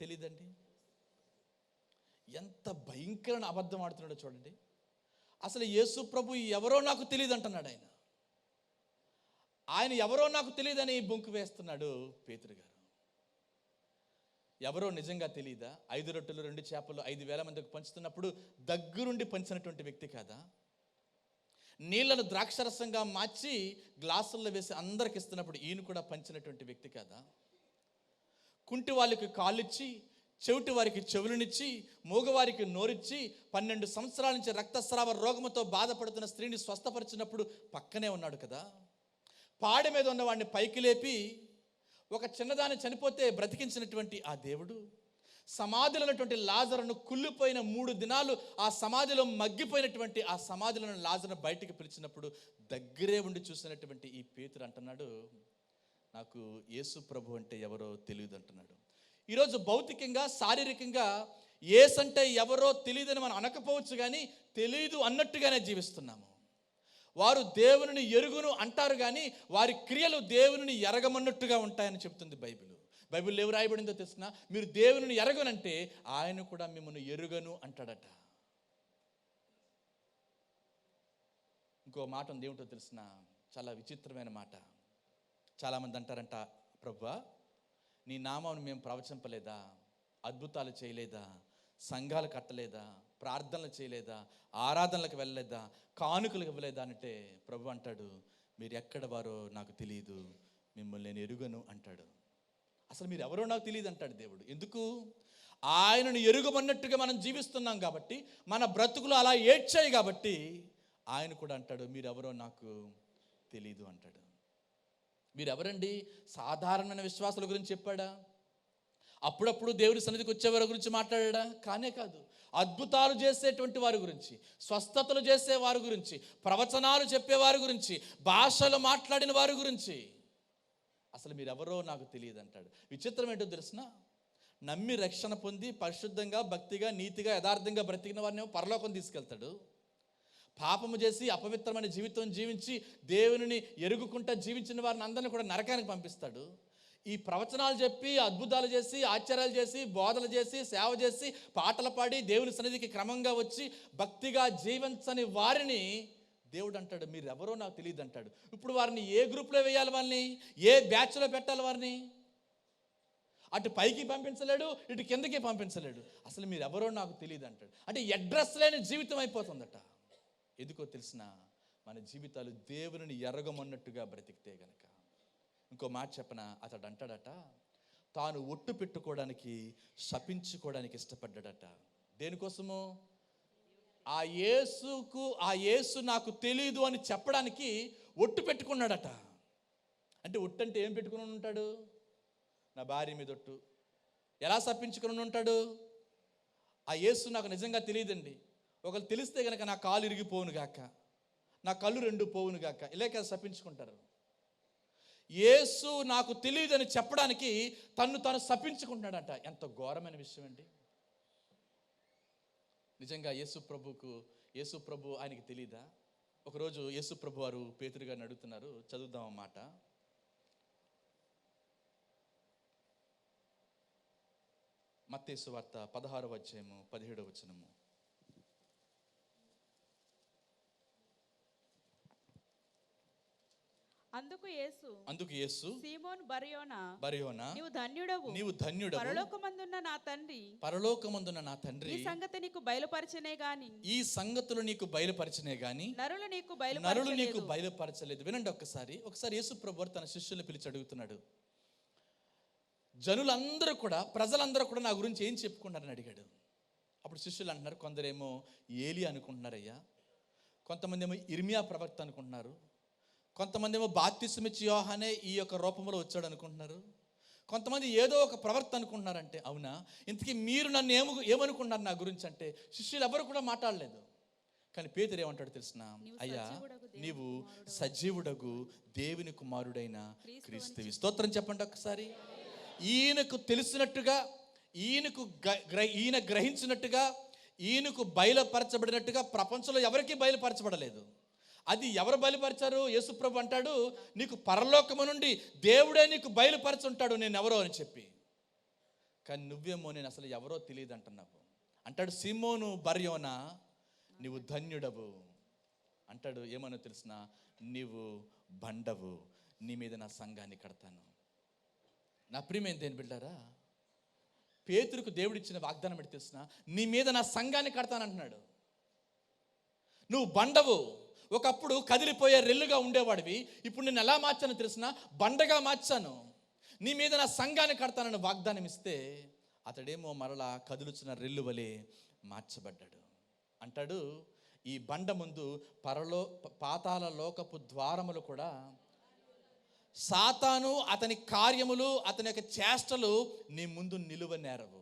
తెలీదండి? ఎంత భయంకరమైన అబద్ధం ఆడుతున్నాడో చూడండి. అసలు యేసు ప్రభు ఎవరో నాకు తెలియదు అంటున్నాడు. ఆయన ఎవరో నాకు తెలియదని బొంకు వేస్తున్నాడు పేతురు గారు. ఎవరో నిజంగా తెలియదా? 5 రొట్టెలు 2 చేపలు 5,000 మందికి పంచుతున్నప్పుడు దగ్గరుండి పంచినటువంటి వ్యక్తి కాదా? నీళ్లను ద్రాక్షరసంగా మార్చి గ్లాసుల్లో వేసి అందరికి ఇస్తున్నప్పుడు ఈయన కూడా పంచినటువంటి వ్యక్తి కాదా? కుంటి వాళ్ళకి కాళ్ళిచ్చి, చెవిటి వారికి చెవులనిచ్చి, మూగవారికి నోరిచ్చి, 12 సంవత్సరాల నుంచి రక్తస్రావ రోగముతో బాధపడుతున్న స్త్రీని స్వస్థపరిచినప్పుడు పక్కనే ఉన్నాడు కదా. పాడి మీద ఉన్నవాడిని పైకి లేపి ఒక చిన్నదాన్ని చనిపోతే బ్రతికించినటువంటి ఆ దేవుడు, సమాధిలో ఉన్నటువంటి లాజరును కుళ్ళిపోయిన 3 దినాలు ఆ సమాధిలో మగ్గిపోయినటువంటి ఆ సమాధిలో ఉన్న లాజరును బయటికి పిలిచినప్పుడు దగ్గరే ఉండి చూసినటువంటి ఈ పేతురు అంటున్నాడు, నాకు యేసు ప్రభు అంటే ఎవరో తెలియదు అంటున్నాడు. ఈరోజు భౌతికంగా శారీరకంగా యేసంటే ఎవరో తెలియదని మనం అనకపోవచ్చు, కానీ తెలియదు అన్నట్టుగానే జీవిస్తున్నాము. వారు దేవుని ఎరుగును అంటారు, కానీ వారి క్రియలు దేవుని ఎరగమన్నట్టుగా ఉంటాయని చెప్తుంది బైబిల్. బైబిల్లో ఏం రాయబడిందో తెలిసిన, మీరు దేవుని ఎరగనంటే ఆయన కూడా మిమ్మల్ని ఎరుగను అంటాడట. ఇంకో మాట ఉంది, ఏమిటో తెలిసిన, చాలా విచిత్రమైన మాట. చాలామంది అంటారంట, ప్రభువా నీ నామాన్ని మేము ప్రవచింపలేదా, అద్భుతాలు చేయలేదా, సంఘాలు కట్టలేదా, ప్రార్థనలు చేయలేదా, ఆరాధనలకు వెళ్ళలేదా, కానుకలకు ఇవ్వలేదా అంటే ప్రభు అంటాడు, మీరు ఎక్కడ వారో నాకు తెలియదు, మిమ్మల్ని నేను ఎరుగను అంటాడు. అసలు మీరు ఎవరో నాకు తెలియదు అంటాడు దేవుడు. ఎందుకు? ఆయనను ఎరుగమన్నట్టుగా మనం జీవిస్తున్నాం కాబట్టి, మన బ్రతుకులు అలా ఏడ్చాయి కాబట్టి ఆయన కూడా అంటాడు, మీరెవరో నాకు తెలీదు అంటాడు. మీరెవరండి? సాధారణమైన విశ్వాసుల గురించి చెప్పాడా? అప్పుడప్పుడు దేవుడి సన్నిధికి వచ్చేవారి గురించి మాట్లాడా? కానే కాదు. అద్భుతాలు చేసేటువంటి వారి గురించి, స్వస్థతలు చేసే వారి గురించి, ప్రవచనాలు చెప్పేవారి గురించి, భాషలు మాట్లాడిన వారి గురించి, అసలు మీరెవరో నాకు తెలియదు అంటాడు. విచిత్రం ఏంటో తెలిసిన, నమ్మి రక్షణ పొంది పరిశుద్ధంగా, భక్తిగా, నీతిగా, యథార్థంగా బ్రతికిన వారిని పరలోకం తీసుకెళ్తాడు. పాపము చేసి అపవిత్రమైన జీవితం జీవించి దేవుని ఎరుగుకుంటా జీవించిన వారిని అందరినీ కూడా నరకానికి పంపిస్తాడు. ఈ ప్రవచనాలు చెప్పి, అద్భుతాలు చేసి, ఆశ్చర్యాలు చేసి, బోధలు చేసి, సేవ చేసి, పాటలు పాడి దేవుని సన్నిధికి క్రమంగా వచ్చి భక్తిగా జీవించని వారిని దేవుడు అంటాడు, మీరెవరో నాకు తెలియదు అంటాడు. ఇప్పుడు వారిని ఏ గ్రూప్లో వేయాలి, వాళ్ళని ఏ బ్యాచ్లో పెట్టాలి, వారిని అటు పైకి పంపించలేడు, ఇటు కిందకి పంపించలేడు. అసలు మీరెవరో నాకు తెలియదు అంటాడు. అంటే అడ్రస్ లేని జీవితం అయిపోతుందట. ఎందుకో తెలిసిన, మన జీవితాలు దేవుని ఎరగమన్నట్టుగా బ్రతికితే గనక. ఇంకో మాట చెప్పన, అతడు అంటాడట, తాను ఒట్టు పెట్టుకోవడానికి, శపించుకోవడానికి ఇష్టపడ్డాడట. దేనికోసము? ఆ యేసు నాకు తెలీదు అని చెప్పడానికి ఒట్టు పెట్టుకున్నాడట. అంటే ఒట్టు అంటే ఏం పెట్టుకుని ఉంటాడు? నా భార్య మీద ఒట్టు. ఎలా శపించుకుని ఉంటాడు? ఆ యేసు నాకు నిజంగా తెలియదండి, ఒకరు తెలిస్తే కనుక నా కాలు ఇరిగిపోవును గాక, నా కళ్ళు 2 పోవును గాక, ఇలాగ శపించుకుంటారు. యేసు నాకు తెలియదని చెప్పడానికి తను శపించుకుంటున్నాడట. ఎంత ఘోరమైన విషయం అండి. నిజంగా యేసు ప్రభు ఆయనకి తెలీదా? ఒకరోజు యేసు ప్రభు వారు పేతురు గారిని అడుగుతున్నారు, చదువుదాం అన్నమాట. మత్తయి సువార్త 16వ అధ్యాయము 17వ వచనము. అందుకు యేసు సీమోను బరయోనా, నీవు ధన్యుడవు, పరలోకమందున్న నా తండ్రి ఈ సంగతి నీకు బయలుపరిచనే గాని నరులు నీకు బయలుపరచలేదు. వినండి ఒకసారి యేసు ప్రభువు తన శిష్యుల్ని పిలిచి అడుగుతున్నాడు, ప్రజలందరూ కూడా నా గురించి ఏం చెప్పుకుంటారని అడిగాడు. అప్పుడు శిష్యులు అంటున్నారు, కొందరేమో ఏలి అనుకుంటున్నారయ్యా, కొంతమంది ఏమో ఇర్మియా ప్రవక్త అనుకుంటున్నారు, కొంతమంది ఏమో బాప్తిస్మిచ్చి యోహానే ఈ యొక్క రూపంలో వచ్చాడు అనుకుంటున్నారు, కొంతమంది ఏదో ఒక ప్రవక్త అనుకుంటున్నారంటే. అవునా, ఇంతకీ మీరు నన్ను ఏమనుకుంటున్నారు నా గురించి అంటే శిష్యులు ఎవరు కూడా మాట్లాడలేదు. కానీ పేతురు ఏమంటాడు తెలిసిన, అయ్యా నీవు సజీవుడగు దేవుని కుమారుడైన క్రీస్తువి. స్తోత్రం చెప్పండి ఒకసారి. ఈయనకు తెలిసినట్టుగా, ఈయన గ్రహించినట్టుగా, ఈయనకు బయలుపరచబడినట్టుగా ప్రపంచంలో ఎవరికీ బయలుపరచబడలేదు. అది ఎవరు బయలుపరిచారు? యేసుప్రభు అంటాడు, నీకు పరలోకము నుండి దేవుడే నీకు బయలుపరచుంటాడు నేను ఎవరో అని చెప్పి. కానీ నువ్వేమో నేను అసలు ఎవరో తెలియదు అంటున్నావు. అంటాడు, సీమోను బర్యోనా నీవు ధన్యుడవు అంటాడు. ఏమనో తెలిసిన, నీవు బండవు, నీ మీద నా సంఘాన్ని కడతాను. నా ప్రియమైన దేని బిడ్డారా, పేతురుకు దేవుడు ఇచ్చిన వాగ్దానం పెట్టి తెలిసిన, నీ మీద నా సంఘాన్ని కడతానంటున్నాడు. నువ్వు బండవు, ఒకప్పుడు కదిలిపోయే రెల్లుగా ఉండేవాడివి, ఇప్పుడు నేను ఎలా మార్చాను తెలిసిన, బండగా మార్చాను, నీ మీద నా సంఘాన్ని కడతానని వాగ్దానం ఇస్తే అతడేమో మరలా కదులుచున్న రెల్లు వలె మార్చబడ్డాడు. అంటాడు, ఈ బండ ముందు పాతాళ లోకపు ద్వారములు కూడా, సాతాను అతని కార్యములు, అతని యొక్క చేష్టలు నీ ముందు నిలువ నేరవు.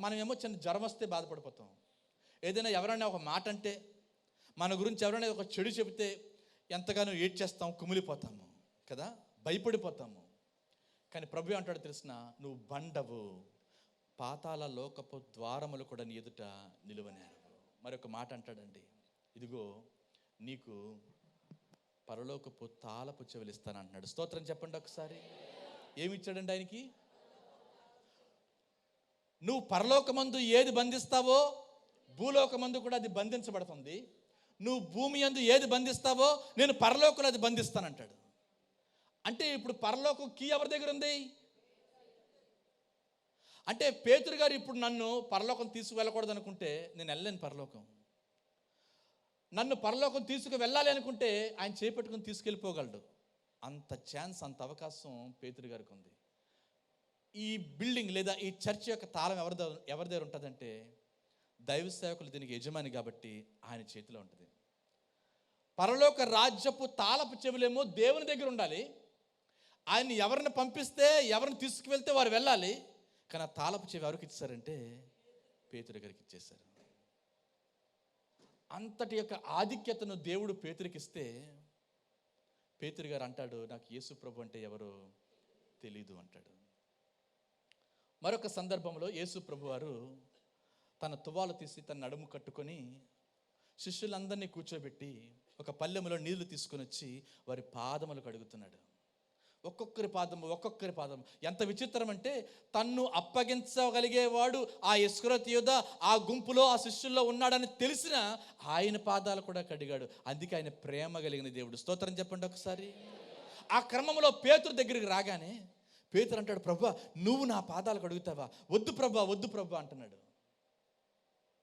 మనమేమో చిన్న జ్వరం వస్తే బాధపడిపోతాం. ఏదైనా ఎవరైనా ఒక మాట అంటే, మన గురించి ఎవరైనా ఒక చెడు చెబితే ఎంతగానో ఏడ్చేస్తాం, కుమిలిపోతాము కదా, భయపడిపోతాము. కానీ ప్రభు అంటాడు తెలిసిన, నువ్వు బండవు, పాతాళ లోకపు ద్వారములు కూడా నీ ఎదుట నిలువనేరు. మరొక మాట అంటాడండి, ఇదిగో నీకు పరలోకపు తాళపు చెవులు ఇస్తాను అంటున్నాడు. స్తోత్రం చెప్పండి ఒకసారి. ఏమి ఇచ్చాడండి ఆయనకి? నువ్వు పరలోకమందు ఏది బంధిస్తావో భూలోకమందు కూడా అది బంధించబడుతుంది. నువ్వు భూమి యందు ఏది బంధిస్తావో నేను పరలోకంలో అది బంధిస్తానంటాడు. అంటే ఇప్పుడు పరలోకం కీ ఎవరి దగ్గర ఉంది? అంటే పేతురు గారు ఇప్పుడు నన్ను పరలోకం తీసుకువెళ్ళకూడదు అనుకుంటే నేను వెళ్ళలేను పరలోకం. నన్ను పరలోకం తీసుకు వెళ్ళాలి అనుకుంటే ఆయన చేపట్టుకుని తీసుకెళ్ళిపోగలడు. అంత ఛాన్స్, అంత అవకాశం పేతురు గారికి ఉంది. ఈ బిల్డింగ్ లేదా ఈ చర్చ్ యొక్క తాళం ఎవరి దగ్గర ఉంటుందంటే దైవ సేవకులు దీనికి యజమాని కాబట్టి ఆయన చేతిలో ఉంటుంది. పరలోక రాజ్యపు తాళపు చెవులేమో దేవుని దగ్గర ఉండాలి. ఆయన్ని ఎవరిని పంపిస్తే, ఎవరిని తీసుకువెళ్తే వారు వెళ్ళాలి. కానీ ఆ తాళపు చెవి ఎవరికి ఇచ్చారంటే పేతురు గారికి ఇచ్చేశారు. అంతటి యొక్క ఆధిక్యతను దేవుడు పేతురికి ఇస్తే పేతురు గారు అంటాడు, నాకు యేసు ప్రభు అంటే ఎవరో తెలీదు అంటాడు. మరొక సందర్భంలో యేసు ప్రభు వారు తన తువాలు తీసి తన నడుము కట్టుకొని శిష్యులందరినీ కూర్చోబెట్టి ఒక పల్లెములో నీళ్లు తీసుకొని వచ్చి వారి పాదములు కడుగుతున్నాడు. ఒక్కొక్కరి పాదం. ఎంత విచిత్రం అంటే తన్ను అప్పగించగలిగేవాడు ఆ ఇస్కరియోతు యూద ఆ గుంపులో ఆ శిష్యుల్లో ఉన్నాడని తెలిసిన ఆయన పాదాలు కూడా కడిగాడు. అందుకే ఆయన ప్రేమ కలిగిన దేవుడు. స్తోత్రం చెప్పండి ఒకసారి. ఆ క్రమంలో పేతురు దగ్గరికి రాగానే పేతురు అంటాడు, ప్రభువా నువ్వు నా పాదాలు కడుగుతావా? వద్దు ప్రభువా అంటున్నాడు.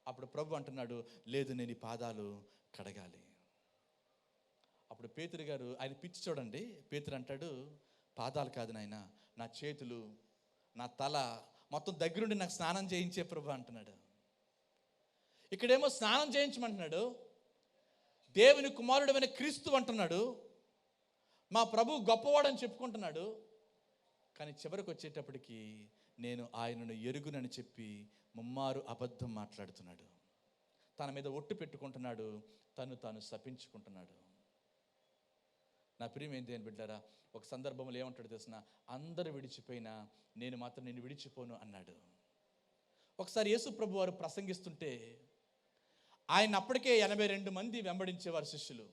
అప్పుడు ప్రభు అంటున్నాడు, లేదు నేను ఈ పాదాలు కడగాలి. అప్పుడు పేతురు గారు, ఆయన పిచ్చి చూడండి, పేతురు అంటాడు, పాదాలు కాదు నాయన, నా చేతులు, నా తల మొత్తం దగ్గరుండి నాకు స్నానం చేయించే ప్రభు అంటున్నాడు. ఇక్కడేమో స్నానం చేయించమంటున్నాడు. దేవుని కుమారుడు అయిన క్రీస్తు అంటున్నాడు. మా ప్రభు గొప్పవాడని చెప్పుకుంటున్నాడు. కానీ చివరికి వచ్చేటప్పటికి నేను ఆయనను ఎరుగునని చెప్పి ముమ్మారు అబద్ధం మాట్లాడుతున్నాడు. తన మీద ఒట్టు పెట్టుకుంటున్నాడు, తాను శపించుకుంటున్నాడు. నా ప్రియమైనది అని బిడ్డారా, ఒక సందర్భంలో ఏమంటాడు తెలిసిన, అందరూ విడిచిపోయినా నేను మాత్రం నిన్ను విడిచిపోను అన్నాడు. ఒకసారి యేసు ప్రభు వారు ప్రసంగిస్తుంటే ఆయన అప్పటికే 82 మంది వెంబడించేవారు శిష్యులు.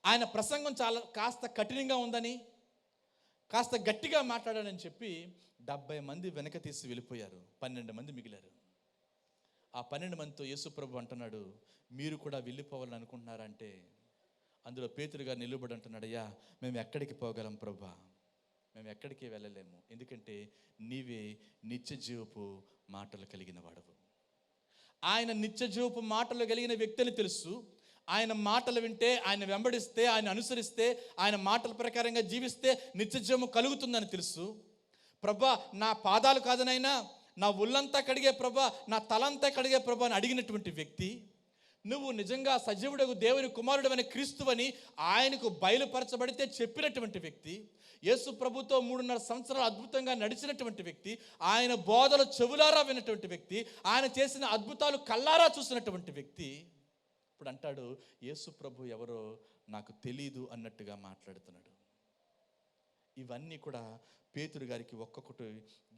ఆయన ప్రసంగం కాస్త కఠినంగా ఉందని, కాస్త గట్టిగా మాట్లాడాలని చెప్పి 70 మంది వెనక తీసి వెళ్ళిపోయారు. 12 మంది మిగిలారు. ఆ 12 మందితో యేసు ప్రభు అంటున్నాడు, మీరు కూడా వెళ్ళిపోవాలని అనుకుంటున్నారా అంటే అందులో పేతురు గారు నిలబడి అంటున్నాడు, అయ్యా మేము ఎక్కడికి పోగలం ప్రభా? మేము ఎక్కడికి వెళ్ళలేము. ఎందుకంటే నీవే నిత్య జీవపు మాటలు కలిగిన వాడవు. ఆయన నిత్య జీవపు మాటలు కలిగిన వ్యక్తిని తెలుసు. ఆయన మాటలు వింటే, ఆయన వెంబడిస్తే, ఆయన అనుసరిస్తే, ఆయన మాటల ప్రకారంగా జీవిస్తే నిత్య జీవము కలుగుతుందని తెలుసు. ప్రభా నా పాదాలు కాదనైనా నా ఒళ్ళంతా కడిగే ప్రభా, నా తలంతా కడిగే ప్రభా అని అడిగినటువంటి వ్యక్తి, నువ్వు నిజంగా సజీవుడగు దేవుని కుమారుడు అనే క్రీస్తువని ఆయనకు బయలుపరచబడితే చెప్పినటువంటి వ్యక్తి, యేసు ప్రభుతో 3.5 సంవత్సరాలు అద్భుతంగా నడిచినటువంటి వ్యక్తి, ఆయన బోధలు చెవులారా విన్నటువంటి వ్యక్తి, ఆయన చేసిన అద్భుతాలు కళ్ళారా చూసినటువంటి వ్యక్తి ఇప్పుడు అంటాడు, యేసు ప్రభు ఎవరో నాకు తెలీదు అన్నట్టుగా మాట్లాడుతున్నాడు. ఇవన్నీ కూడా పేతురు గారికి ఒక్కొక్కటి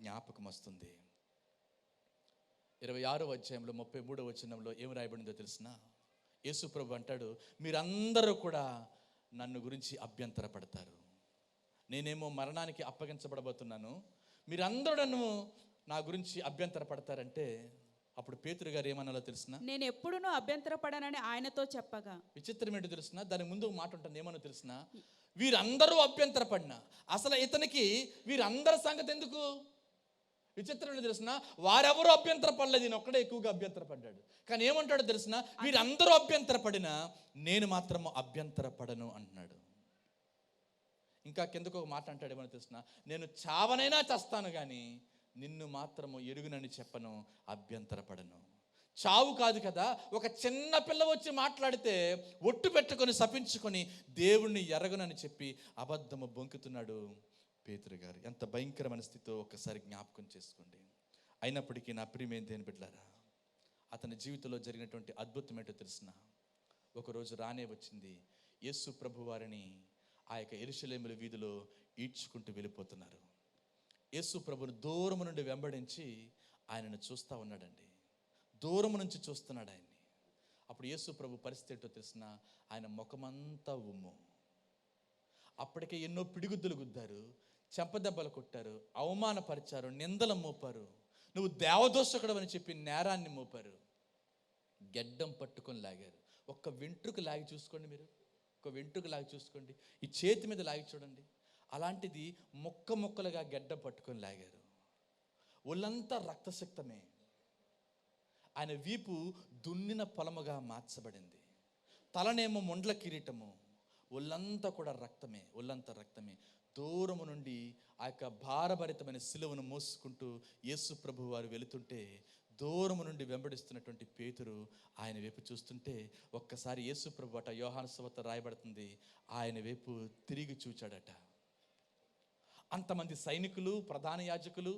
జ్ఞాపకం వస్తుంది. 26వ అధ్యాయంలో 33వ వచనంలో ఏం రాయబడిందో తెలిసిన, యేసు ప్రభు అంటాడు, మీరందరూ కూడా నన్ను గురించి అభ్యంతర పడతారు. నేనేమో మరణానికి అప్పగించబడబోతున్నాను, మీరందరూ నన్ను నా గురించి అభ్యంతర పడతారంటే అప్పుడు పేతురు గారు ఏమన్నాలో తెలిసిన, నేను ఎప్పుడూ అభ్యంతర పడనని ఆయనతో చెప్పగా. విచిత్రం ఏంటో తెలిసిన, దాని ముందు మాట ఉంటుంది, ఏమన్నా తెలిసిన, వీరందరూ అభ్యంతర పడినా అసలు ఇతనికి వీరందరి సంగతి ఎందుకు? విచిత్రం ఏంటో తెలిసిన, వారెవరూ అభ్యంతర పడలేదు, ఈయన ఒక్కడే ఎక్కువగా అభ్యంతర పడ్డాడు. కానీ ఏమంటాడో తెలిసిన, వీరందరూ అభ్యంతర పడినా నేను మాత్రము అభ్యంతర పడను అంటున్నాడు. ఇంకా కిందకు ఒక మాట అంటాడు, ఏమన్నా తెలిసిన, నేను చావనైనా చస్తాను కానీ నిన్ను మాత్రము ఎరుగునని చెప్పను, అభ్యంతర పడను. చావు కాదు కదా, ఒక చిన్న పిల్ల వచ్చి మాట్లాడితే ఒట్టు పెట్టుకొని శపించుకొని దేవుణ్ణి ఎరగనని చెప్పి అబద్ధము బొంకుతున్నాడు పేతురు గారు. ఎంత భయంకరమైన స్థితితో ఒక్కసారి జ్ఞాపకం చేసుకోండి. అయినప్పటికీ నా ప్రియమైన దేవుని బిడ్డలారా, అతని జీవితంలో జరిగినటువంటి అద్భుతం ఏంటో తెలిసిన, ఒకరోజు రానే వచ్చింది, యేసు ప్రభు వారిని ఆ యొక్క యెరూషలేము వీధిలో ఈడ్చుకుంటూ వెళ్ళిపోతున్నారు. యేసు ప్రభుని దూరం నుండి వెంబడించి ఆయనను చూస్తూ ఉన్నాడండి. దూరం నుంచి చూస్తున్నాడు ఆయన్ని. అప్పుడు యేసు ప్రభు పరిస్థితి ఏంటో తెలిసిన, ఆయన ముఖమంతా ఉమ్ము. అప్పటికే ఎన్నో పిడిగుద్దులు గుద్దారు, చెంపదెబ్బలు కొట్టారు, అవమానపరిచారు, నిందలు మోపారు, నువ్వు దేవదోషకుడు అని చెప్పి నేరాన్ని మోపారు, గెడ్డం పట్టుకొని లాగారు. ఒక్క వెంట్రుక లాగి చూసుకోండి, మీరు ఒక వెంట్రుక లాగి చూసుకోండి, ఈ చేతి మీద లాగి చూడండి. అలాంటిది ముక్క ముక్కలుగా గెడ్డం పట్టుకొని లాగారు. ఒళ్ళంతా రక్తసిక్తమే. ఆయన వీపు దున్నిన పొలముగా మార్చబడింది. తలనేమో ముండ్ల కిరీటము. ఒళ్ళంతా కూడా రక్తమే, ఒళ్ళంతా రక్తమే. దూరము నుండి ఆ యొక్క భారభరితమైన సిలువను మోసుకుంటూ యేసు ప్రభు వారు వెళుతుంటే, దూరము నుండి వెంబడిస్తున్నటువంటి పేతురు ఆయన వైపు చూస్తుంటే, ఒక్కసారి యేసు ప్రభు అట, యోహాను సువార్త రాయబడుతుంది, ఆయన వైపు తిరిగి చూచాడట. అంతమంది సైనికులు, ప్రధాన యాజకులు,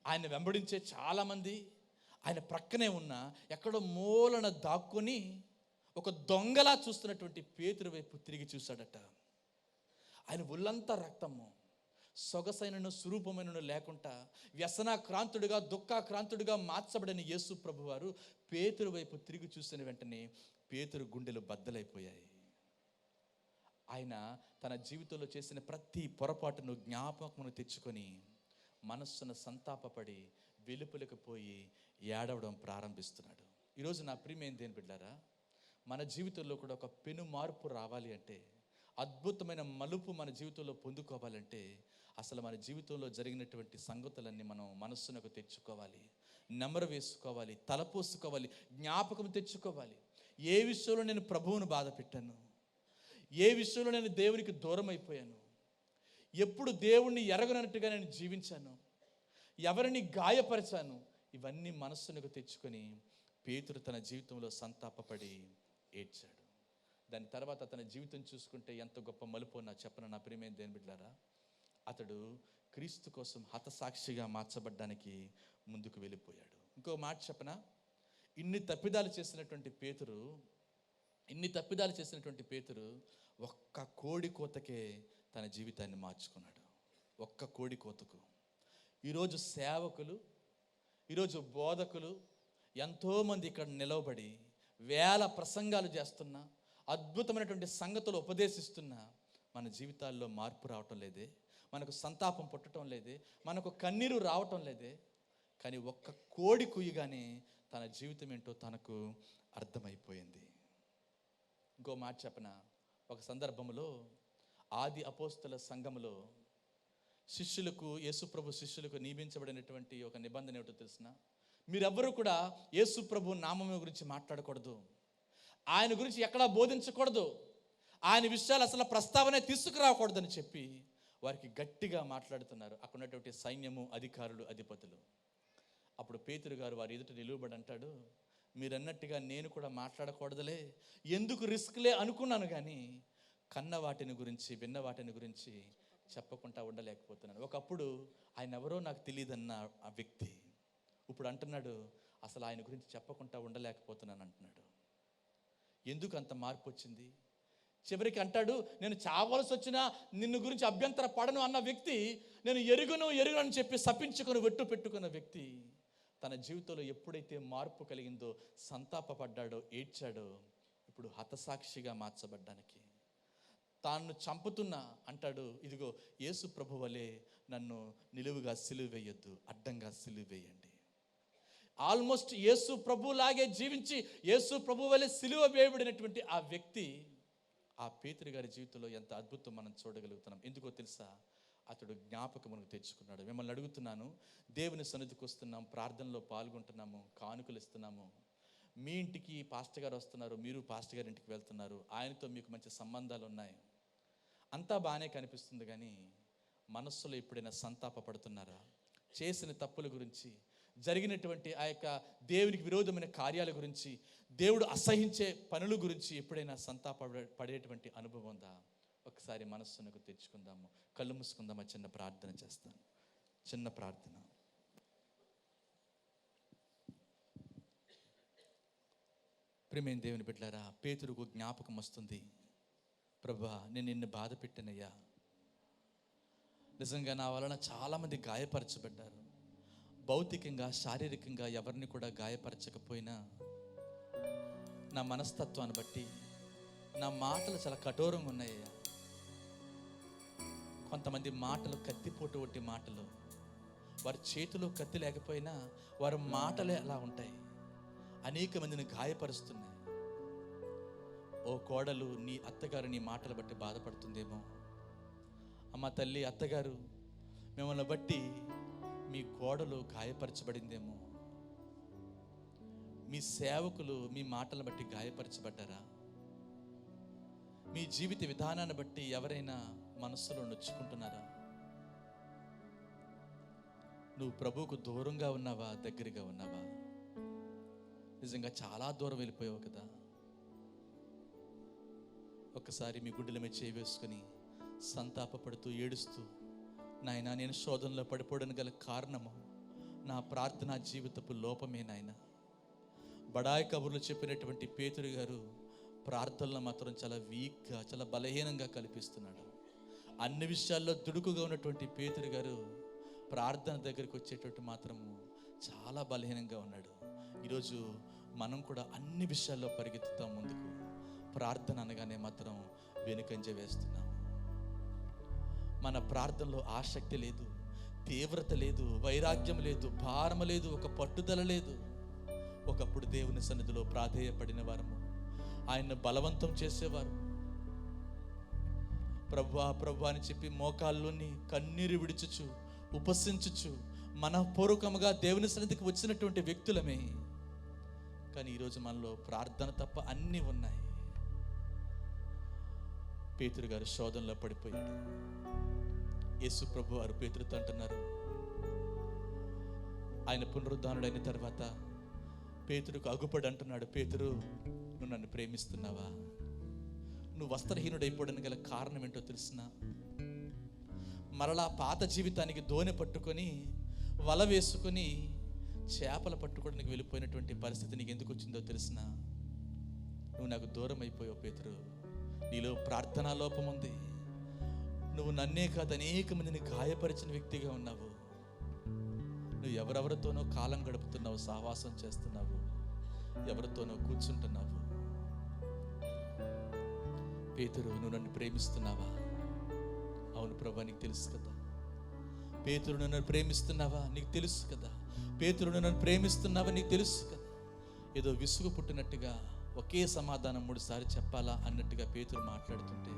ఆయన వెంబడించే చాలామంది ఆయన ప్రక్కనే ఉన్న ఎక్కడో మూలన దాక్కుని ఒక దొంగలా చూస్తున్నటువంటి పేతురు వైపు తిరిగి చూశాడట. ఆయన ఒళ్ళంతా రక్తము, సొగసైనను స్వరూపమైనను లేకుండా వ్యసనాక్రాంతుడిగా, దుఃఖాక్రాంతుడిగా మార్చబడిన యేసు ప్రభు వారు పేతురు వైపు తిరిగి చూసిన వెంటనే పేతురు గుండెలు బద్దలైపోయాయి. ఆయన తన జీవితంలో చేసిన ప్రతి పొరపాటును జ్ఞాపకమును తెచ్చుకొని మనస్సును సంతాపపడి వెలుపలకు పోయి ఏడవడం ప్రారంభిస్తున్నాడు. ఈరోజు నా ప్రియమైన దేవుని బిడ్డలారా, మన జీవితంలో కూడా ఒక పెను మార్పు రావాలి అంటే, అద్భుతమైన మలుపు మన జీవితంలో పొందుకోవాలంటే, అసలు మన జీవితంలో జరిగినటువంటి సంగతులన్నీ మనం మనస్సునకు తెచ్చుకోవాలి, నెమరు వేసుకోవాలి, తలపోసుకోవాలి, జ్ఞాపకం తెచ్చుకోవాలి. ఏ విషయంలో నేను ప్రభువును బాధ పెట్టాను, ఏ విషయంలో నేను దేవునికి దూరం అయిపోయాను, ఎప్పుడు దేవుణ్ణి ఎరగనట్టుగా నేను జీవించాను, ఎవరిని గాయపరిచాను, ఇవన్నీ మనస్సునకు తెచ్చుకొని పేతురు తన జీవితంలో సంతాపపడి ఏడ్చాడు. దాని తర్వాత తన జీవితం చూసుకుంటే ఎంత గొప్ప మలుపు నా చెప్పను నా ప్రియమైన దేవుని బిడ్డలారా. అతడు క్రీస్తు కోసం హతసాక్షిగా మార్చబడ్డానికి ముందుకు వెళ్ళిపోయాడు. ఇంకో మాట చెప్పనా, ఇన్ని తప్పిదాలు చేసినటువంటి పేతురు ఒక్క కోడి కోతకే తన జీవితాన్ని మార్చుకున్నాడు. ఒక్క కోడి కోతకు. ఈరోజు సేవకులు, ఈరోజు బోధకులు ఎంతోమంది ఇక్కడ నిలవబడి వేల ప్రసంగాలు చేస్తున్నా, అద్భుతమైనటువంటి సంగతులు ఉపదేశిస్తున్నా, మన జీవితాల్లో మార్పు రావటం లేదే, మనకు సంతాపం పుట్టడం లేదే, మనకు కన్నీరు రావటం లేదే. కానీ ఒక్క కోడి కుయ్యగానే తన జీవితం ఏంటో తనకు అర్థమైపోయింది. ఇంకో మాట చెప్పనా, ఒక సందర్భంలో ఆది అపోస్తల సంఘములో శిష్యులకు, యేసుప్రభు శిష్యులకు నియమించబడినటువంటి ఒక నిబంధన ఏమిటో తెలిసిన, మీరెవ్వరూ కూడా యేసుప్రభు నామం గురించి మాట్లాడకూడదు, ఆయన గురించి ఎక్కడా బోధించకూడదు, ఆయన విషయాలు అసలు ప్రస్తావనే తీసుకురాకూడదని చెప్పి వారికి గట్టిగా మాట్లాడుతున్నారు అక్కడ ఉన్నటువంటి సైన్యము, అధికారులు, అధిపతులు. అప్పుడు పేతురు గారు వారి ఎదుట నిలువబడి అంటాడు, మీరన్నట్టుగా నేను కూడా మాట్లాడకూడదులే, ఎందుకు రిస్క్లే అనుకున్నాను, కానీ కన్న వాటిని గురించి, విన్న వాటిని గురించి చెప్పకుండా ఉండలేకపోతున్నాను. ఒకప్పుడు ఆయన ఎవరో నాకు తెలియదన్న ఆ వ్యక్తి ఇప్పుడు అంటున్నాడు, అసలు ఆయన గురించి చెప్పకుండా ఉండలేకపోతున్నాను అంటున్నాడు. ఎందుకు అంత మార్పు వచ్చింది? చివరికి అంటాడు, నేను చావలసి వచ్చినా నిన్ను గురించి అభ్యంతర పడను అన్న వ్యక్తి, నేను ఎరుగును అని చెప్పి శపించుకొని వెట్టు పెట్టుకున్న వ్యక్తి, తన జీవితంలో ఎప్పుడైతే మార్పు కలిగిందో, సంతాపపడ్డాడో, ఏడ్చాడో, ఇప్పుడు హతసాక్షిగా మార్చబడ్డానికి, తాను చంపుతున్నా అంటాడు, ఇదిగో యేసు ప్రభు వలె నన్ను నిలువుగా సిలువ వేయొద్దు, అడ్డంగా సిలువ వేయండి. ఆల్మోస్ట్ యేసు ప్రభు లాగే జీవించి యేసు ప్రభు వలె సిలువ వేయబడినటువంటి ఆ వ్యక్తి, ఆ పేతురు గారి జీవితంలో ఎంత అద్భుతం మనం చూడగలుగుతున్నాం. ఎందుకో తెలుసా, అతడు జ్ఞాపకమును తెచ్చుకున్నాడు. మిమ్మల్ని అడుగుతున్నాను, దేవుని సన్నిధికి వస్తున్నాం, ప్రార్థనలో పాల్గొంటున్నాము, కానుకలు ఇస్తున్నాము, మీ ఇంటికి పాస్టర్ గారు వస్తున్నారు, మీరు పాస్టర్ గారి ఇంటికి వెళ్తున్నారు, ఆయనతో మీకు మంచి సంబంధాలు ఉన్నాయి, అంతా బాగానే కనిపిస్తుంది, కానీ మనస్సులో ఎప్పుడైనా సంతాప పడుతున్నారా? చేసిన తప్పుల గురించి, జరిగినటువంటి ఆ యొక్క దేవునికి విరోధమైన కార్యాల గురించి, దేవుడు అసహించే పనుల గురించి ఎప్పుడైనా సంతాప పడేటువంటి అనుభవం ఉందా? ఒకసారి మనస్సునకు తెచ్చుకుందాము, కళ్ళు మూసుకుందామా, చిన్న ప్రార్థన చేస్తాను. చిన్న ప్రార్థన. ప్రియమైన దేవుని బిడ్డలారా, పేతురుకు జ్ఞాపకం వస్తుంది, ప్రభువా నేను నిన్ను బాధ పెట్టానయ్యా, నిజంగా నా వలన చాలామంది గాయపరచబడ్డారు. భౌతికంగా శారీరకంగా ఎవరిని కూడా గాయపరచకపోయినా నా మనస్తత్వాన్ని బట్టి నా మాటలు చాలా కఠోరంగా ఉన్నాయ్యా. కొంతమంది మాటలు కత్తిపోటు వంటి మాటలు, వారి చేతిలో కత్తి లేకపోయినా వారి మాటలే అలా ఉంటాయి, అనేక మందిని గాయపరుస్తున్నాయి. ఓ కోడలు, నీ అత్తగారు నీ మాటలు బట్టి బాధపడుతుందేమో. అమ్మ తల్లి, అత్తగారు మిమ్మల్ని బట్టి మీ కోడలు గాయపరచబడిందేమో. మీ సేవకులు మీ మాటలను బట్టి గాయపరచబడ్డారా? మీ జీవిత విధానాన్ని బట్టి ఎవరైనా మనస్సులో నొచ్చుకుంటున్నారా? నువ్వు ప్రభువుకు దూరంగా ఉన్నావా, దగ్గరగా ఉన్నావా? నిజంగా చాలా దూరం వెళ్ళిపోయావు కదా. ఒక్కసారి మీ గుడ్డల మీద చేయి వేసుకొని సంతాపపడుతూ ఏడుస్తూ, నాయనా నేను శోధనలో పడిపోవడానికి గల కారణము నా ప్రార్థనా జీవితపు లోపమే నాయన. బడాయి కబుర్లు చెప్పినటువంటి పేతురు గారు ప్రార్థనలో మాత్రం చాలా వీక్గా, చాలా బలహీనంగా కల్పిస్తున్నాడు. అన్ని విషయాల్లో దుడుకుగా ఉన్నటువంటి పేతురు గారు ప్రార్థన దగ్గరికి వచ్చేటట్టు మాత్రము చాలా బలహీనంగా ఉన్నాడు. ఈరోజు మనం కూడా అన్ని విషయాల్లో పరిగెత్తుతాం ముందుకు, ప్రార్థన అనగానే మాత్రం వెనుకంజ వేస్తున్నాము. మన ప్రార్థనలో ఆసక్తి లేదు, తీవ్రత లేదు, వైరాగ్యం లేదు, భారం లేదు, ఒక పట్టుదల లేదు. ఒకప్పుడు దేవుని సన్నిధిలో ప్రాధేయపడిన వారము, ఆయన్ను బలవంతం చేసేవారు. ప్రభువా ప్రభువా అని చెప్పి మోకాల్లోని కన్నీరు విడిచుచు ఉపసించుచు మనపూర్వకముగా దేవుని సన్నిధికి వచ్చినటువంటి వ్యక్తులమే. కానీ ఈరోజు మనలో ప్రార్థన తప్ప అన్నీ ఉన్నాయి. పేతురు గారు శోధనలో పడిపోయాడు. యేసు ప్రభు వారు పేతురుతో అంటున్నారు, ఆయన పునరుద్ధానుడైన తర్వాత పేతురుకు అగుపడి అంటున్నాడు, పేతురు నువ్వు నన్ను ప్రేమిస్తున్నావా? నువ్వు వస్త్రహీనుడైపోవడానికి గల కారణం ఏంటో తెలుసునా? మరలా పాత జీవితానికి దోణి పట్టుకొని వల వేసుకొని చేపలు పట్టుకోవడానికి వెళ్ళిపోయినటువంటి పరిస్థితి నీకు ఎందుకు వచ్చిందో తెలుసునా? నువ్వు నాకు దూరం అయిపోయావు పేతురు. నీలో ప్రార్థనా లోపం ఉంది. నువ్వు నన్నే కాదు అనేక మందిని గాయపరిచిన వ్యక్తిగా ఉన్నావు. నువ్వు ఎవరెవరితోనో కాలం గడుపుతున్నావు, సహవాసం చేస్తున్నావు, ఎవరితోనో కూర్చుంటున్నావు. పేతురు, నువ్వు నన్ను ప్రేమిస్తున్నావా? అవును ప్రభా, నీకు తెలుసు కదా. పేతురు, నన్ను ప్రేమిస్తున్నావా? నీకు తెలుసు కదా. పేతురు, నన్ను ప్రేమిస్తున్నావా? నీకు తెలుసు కదా. ఏదో విసుగు పుట్టినట్టుగా ఒకే సమాధానం 3 సార్లు చెప్పాలా అన్నట్టుగా పేతురు మాట్లాడుతుంటే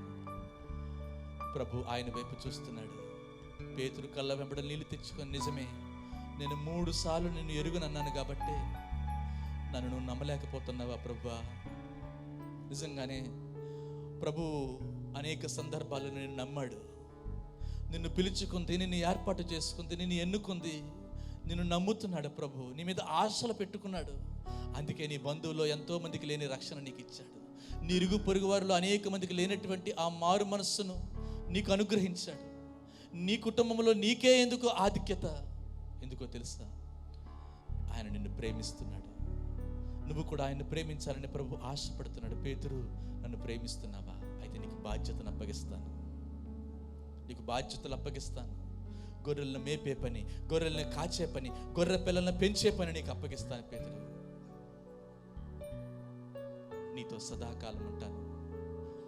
ప్రభు ఆయన వైపు చూస్తున్నాడు. పేతురు కళ్ళ వెంబడ నీళ్ళు తెచ్చుకొని, నిజమే నేను 3 సార్లు నిన్ను ఎరుగనన్నాను కాబట్టి నన్ను నువ్వు నమ్మలేకపోతున్నావా ప్రభువా? నిజంగానే ప్రభు అనేక సందర్భాలు నిన్ను నమ్మాడు, నిన్ను పిలుచుకుంది, నిన్ను ఏర్పాటు చేసుకుంది, నిన్ను ఎన్నుకుంది, నిన్ను నమ్ముతున్నాడు ప్రభు. నీ మీద ఆశలు పెట్టుకున్నాడు. అందుకే నీ బంధువుల్లో ఎంతో మందికి లేని రక్షణ నీకు ఇచ్చాడు. నీ ఇరుగు పొరుగు వారిలో అనేక మందికి లేనటువంటి ఆ మారు మనస్సును నీకు అనుగ్రహించాడు. నీ కుటుంబంలో నీకే ఎందుకు ఆధిక్యత? ఎందుకో తెలుసా? ఆయన నిన్ను ప్రేమిస్తున్నాడు. నువ్వు కూడా ఆయన్ని ప్రేమించాలని ప్రభు ఆశపడుతున్నాడు. పేతురు, నన్ను ప్రేమిస్తున్నావా? అయితే నీకు బాధ్యతను అప్పగిస్తాను, నీకు బాధ్యతలు అప్పగిస్తాను. గొర్రెలను మేపే పని, గొర్రెలను కాచే పని, గొర్రె పిల్లలను పెంచే పని నీకు అప్పగిస్తాను పేతురు. నీతో సదాకాలం ఉంటాను.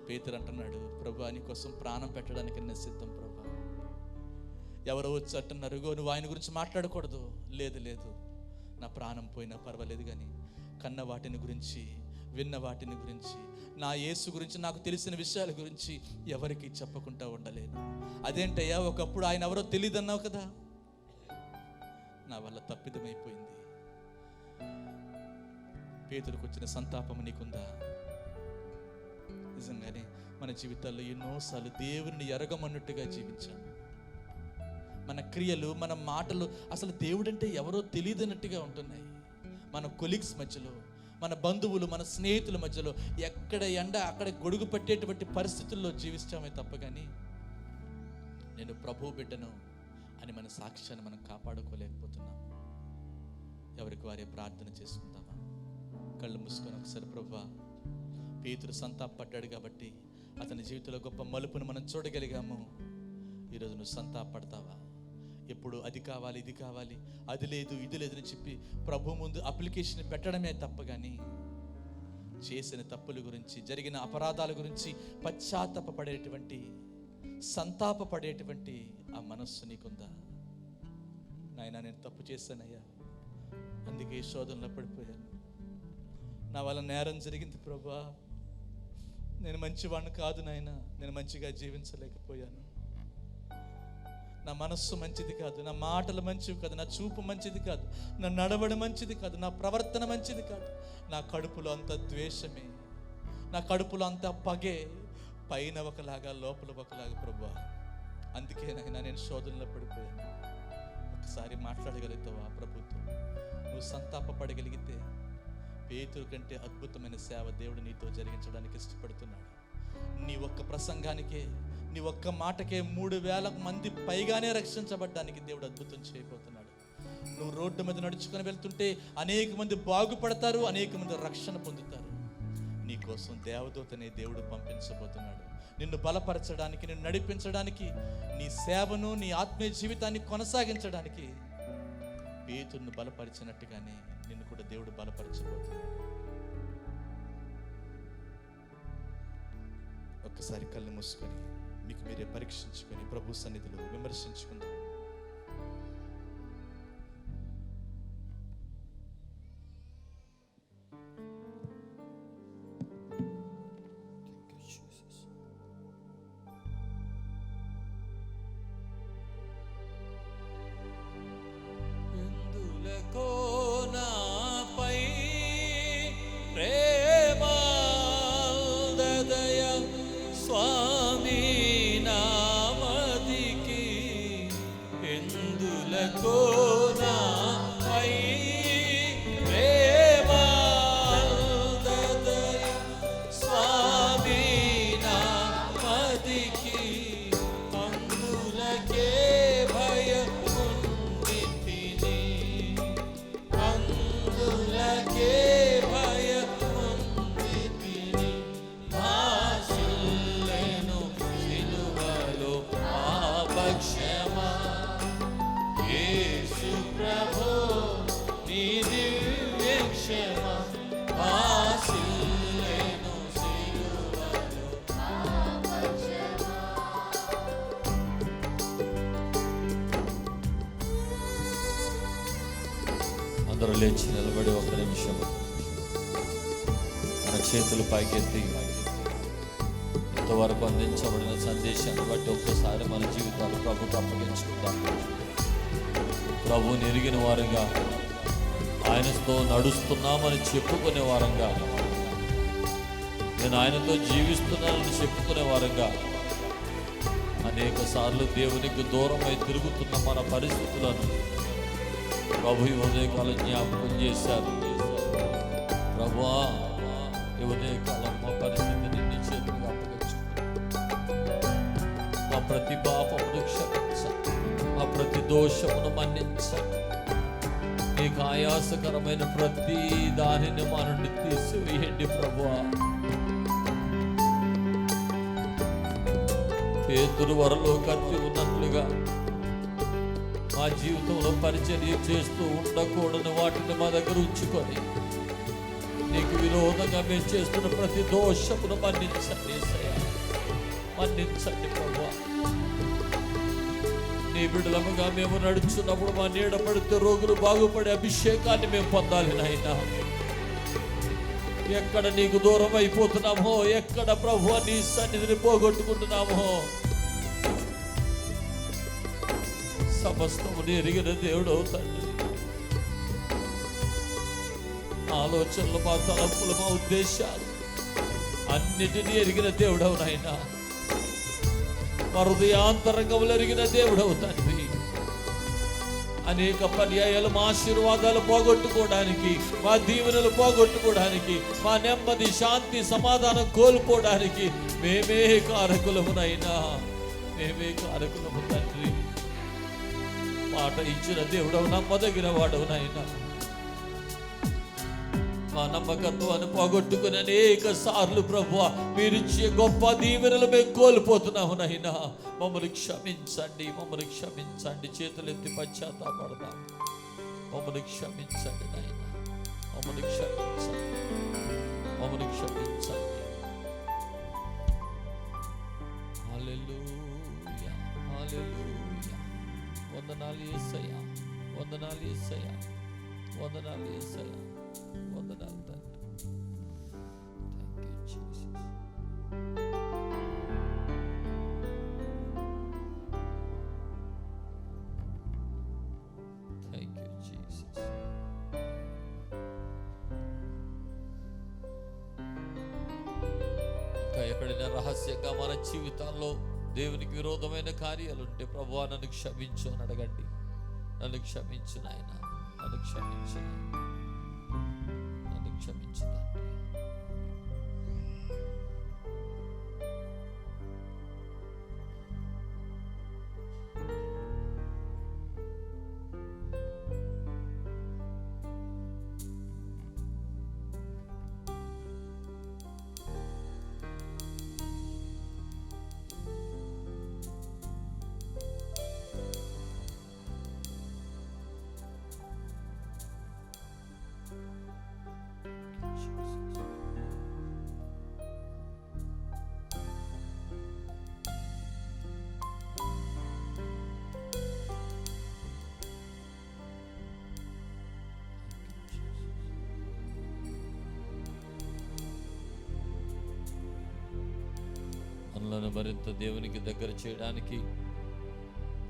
పేతురు అంటున్నాడు, ప్రభు నీ కోసం ప్రాణం పెట్టడానికి నేను సిద్ధం ప్రభు. ఎవరో వచ్చి అంటున్నారు, నువ్వు ఆయన గురించి మాట్లాడకూడదు. లేదు లేదు, నా ప్రాణం పోయినా పర్వాలేదు, కానీ కన్న వాటిని గురించి, విన్న వాటిని గురించి, నా యేసు గురించి, నాకు తెలిసిన విషయాల గురించి ఎవరికి చెప్పకుండా ఉండలేను. అదేంటయ్యా, ఒకప్పుడు ఆయన ఎవరో తెలియదన్నావు కదా. నా వల్ల తప్పిదమైపోయింది. పేతురుకు వచ్చిన సంతాపం నీకుందా? నిజంగానే మన జీవితాల్లో ఎన్నోసార్లు దేవుని ఎరగమన్నట్టుగా జీవించాము. మన క్రియలు, మన మాటలు అసలు దేవుడంటే ఎవరో తెలియదన్నట్టుగా ఉంటున్నాయి. మన కొలీగ్స్ మధ్యలో, మన బంధువులు, మన స్నేహితుల మధ్యలో ఎక్కడ ఎండ అక్కడ గొడుగు పట్టేటువంటి పరిస్థితుల్లో జీవిస్తామే తప్ప కానీ నేను ప్రభు బిడ్డను అని మన సాక్ష్యాన్ని మనం కాపాడుకోలేకపోతున్నాము. ఎవరికి వారే ప్రార్థన చేసుకుందామా? కళ్ళు మూసుకొని ఒకసారి ప్రభువా, పేతురు సంతాపడ్డాడు కాబట్టి అతని జీవితంలో గొప్ప మలుపును మనం చూడగలిగాము. ఈరోజు నువ్వు సంతాపడతావా? ఎప్పుడు అది కావాలి, ఇది కావాలి, అది లేదు, ఇది లేదని చెప్పి ప్రభు ముందు అప్లికేషన్ పెట్టడమే తప్ప కానీ చేసిన తప్పుల గురించి, జరిగిన అపరాధాల గురించి పశ్చాత్తాపపడేటువంటి, సంతాపపడేటువంటి ఆ మనస్సు నీకుందా? నాయనా, నేను తప్పు చేశానయ్యా, అందుకే శోధనలో పడిపోయాను, నా వల్ల నేరం జరిగింది ప్రభా, నేను మంచివాడిని కాదు నాయనా, నేను మంచిగా జీవించలేకపోయాను, నా మనస్సు మంచిది కాదు, నా మాటలు మంచివి కాదు, నా చూపు మంచిది కాదు, నా నడవడి మంచిది కాదు, నా ప్రవర్తన మంచిది కాదు, నా కడుపులో అంత ద్వేషమే, నా కడుపులో అంత పగే, పైన ఒకలాగా లోపల ఒకలాగా ప్రభువా, అందుకే నాయనా నేను శోధనలో పడిపోయాను. ఒకసారి మాట్లాడగలుగుతావా ప్రభుతో? నువ్వు సంతాపపడగలిగితే పేతురు కంటే అద్భుతమైన సేవ దేవుడు నీతో జరిగించడానికి ఇష్టపడుతున్నాడు. నీ ఒక్క ప్రసంగానికే, నీ ఒక్క మాటకే 3,000 మంది పైగానే రక్షించబడ్డానికి దేవుడు అద్భుతం చేయబోతున్నాడు. నువ్వు రోడ్డు మీద నడుచుకొని వెళ్తుంటే అనేక మంది బాగుపడతారు, అనేక మంది రక్షణ పొందుతారు. నీకోసం దేవదూతనే దేవుడు పంపించబోతున్నాడు, నిన్ను బలపరచడానికి, నిన్ను నడిపించడానికి, నీ సేవను, నీ ఆత్మీయ జీవితాన్ని కొనసాగించడానికి. పేతురును బలపరిచినట్టుగానే నిన్ను కూడా దేవుడు బలపరచబోతున్నాడు. ఒక్కసారి కళ్ళు మూసుకొని మీకు మీరే పరీక్షించుకొని ప్రభు సన్నిధిలో విమర్శించుకుందాం. అందరూ లేచి నిలబడి ఒక నిమిషం మన చేతులు పైకెత్తి ఇంతవరకు అందించబడిన సందేశాన్ని బట్టి ఒక్కసారి మన జీవితాలు ప్రభుకు అప్పగించుకుందాం. ప్రభువుని ఎరిగిన వారుగా, ఆయనతో నడుస్తున్నామని చెప్పుకునే వారంగా, నేను ఆయనతో జీవిస్తున్నానని చెప్పుకునే వారంగా, అనేక సార్లు దేవునికి దూరమై తిరుగుతున్న మన పరిస్థితులను ప్రభు ఈ ఉదయకాలం జ్ఞాపకం చేశారు. ప్రభువా, ఈ ఉదయకాలం మా పరిస్థితిని నీ చేతులకు అప్పగించుకుంటాం. మా ప్రతి పాపమును క్షమించండి, మా ప్రతి దోషమును మన్నించండి. నీకు ఆయాసకరమైన ప్రతి దానిని మా నుండి తీసివేయండి ప్రభువా. పేతురు వరలో కత్తి ఉన్నట్లుగా మా జీవితంలో పరిచర్య చేస్తూ ఉండకూడని వాటిని మా దగ్గర ఉంచుకొని నీకు విరోధంగా మేము చేస్తున్న ప్రతి దోషమును మన్నించండి, మన్నించండి ప్రభువా. నీ బిడ్డలముగా మేము నడుచున్నప్పుడు మా నీడ పడితే రోగులు బాగుపడే అభిషేకాన్ని మేము పొందాలి నాయనా. ఎక్కడ నీకు దూరం అయిపోతున్నామో, ఎక్కడ ప్రభువా నీ సన్నిధిని పోగొట్టుకుంటున్నామో, సమస్తముని ఎరిగిన దేవుడవు తండ్రి. ఆలోచనలు, మా తలంపులు, మా ఉద్దేశాలు అన్నిటినీ ఎరిగిన దేవుడవు నాయనా. మా హృదయాంతరంగములు ఎరిగిన దేవుడవు తండ్రి. అనేక పర్యాయాలు మా ఆశీర్వాదాలు పోగొట్టుకోవడానికి, మా దీవెనలు పోగొట్టుకోవడానికి, మా నెమ్మది, శాంతి, సమాధానం కోల్పోవడానికి మేమే కారకులమునైనా, మేమే కారకులము తండ్రి. మాట ఇచ్చిన దేవుడవు, నమ్మదగిన వాడవునైనా. మా నమ్మకత్వాన్ని పోగొట్టుకుని అనేక సార్లు ప్రభువా మీరిచ్చే గొప్ప దీవెనలు మేము కోల్పోతున్నాము నైనా. మమ్మల్ని క్షమించండి, మమ్మల్ని క్షమించండి. చేతులెత్తి పశ్చాత్తాపడదాం. మమ్మల్ని క్షమించండి నాయన, మమ్మల్ని క్షమించండి, మమ్మల్ని క్షమించండి. హల్లెలూయా, హల్లెలూయా. వందనాలు యేసయ్యా, వందనాలు యేసయ్యా, వందనాలు యేసయ్యా, వందనాలు తండ్రి. Thank you Jesus. Thank you Jesus. ఇంకా ఎక్కడైనా రహస్యంగా మన జీవితాల్లో దేవునికి విరోధమైన కార్యాలుంటే ప్రభువా నన్ను క్షమించు అని అడగండి. నన్ను క్షమించు నాయన, నన్ను క్షమించు, నన్ను క్షమించు తండ్రి. మనలను మరింత దేవునికి దగ్గర చేయడానికి,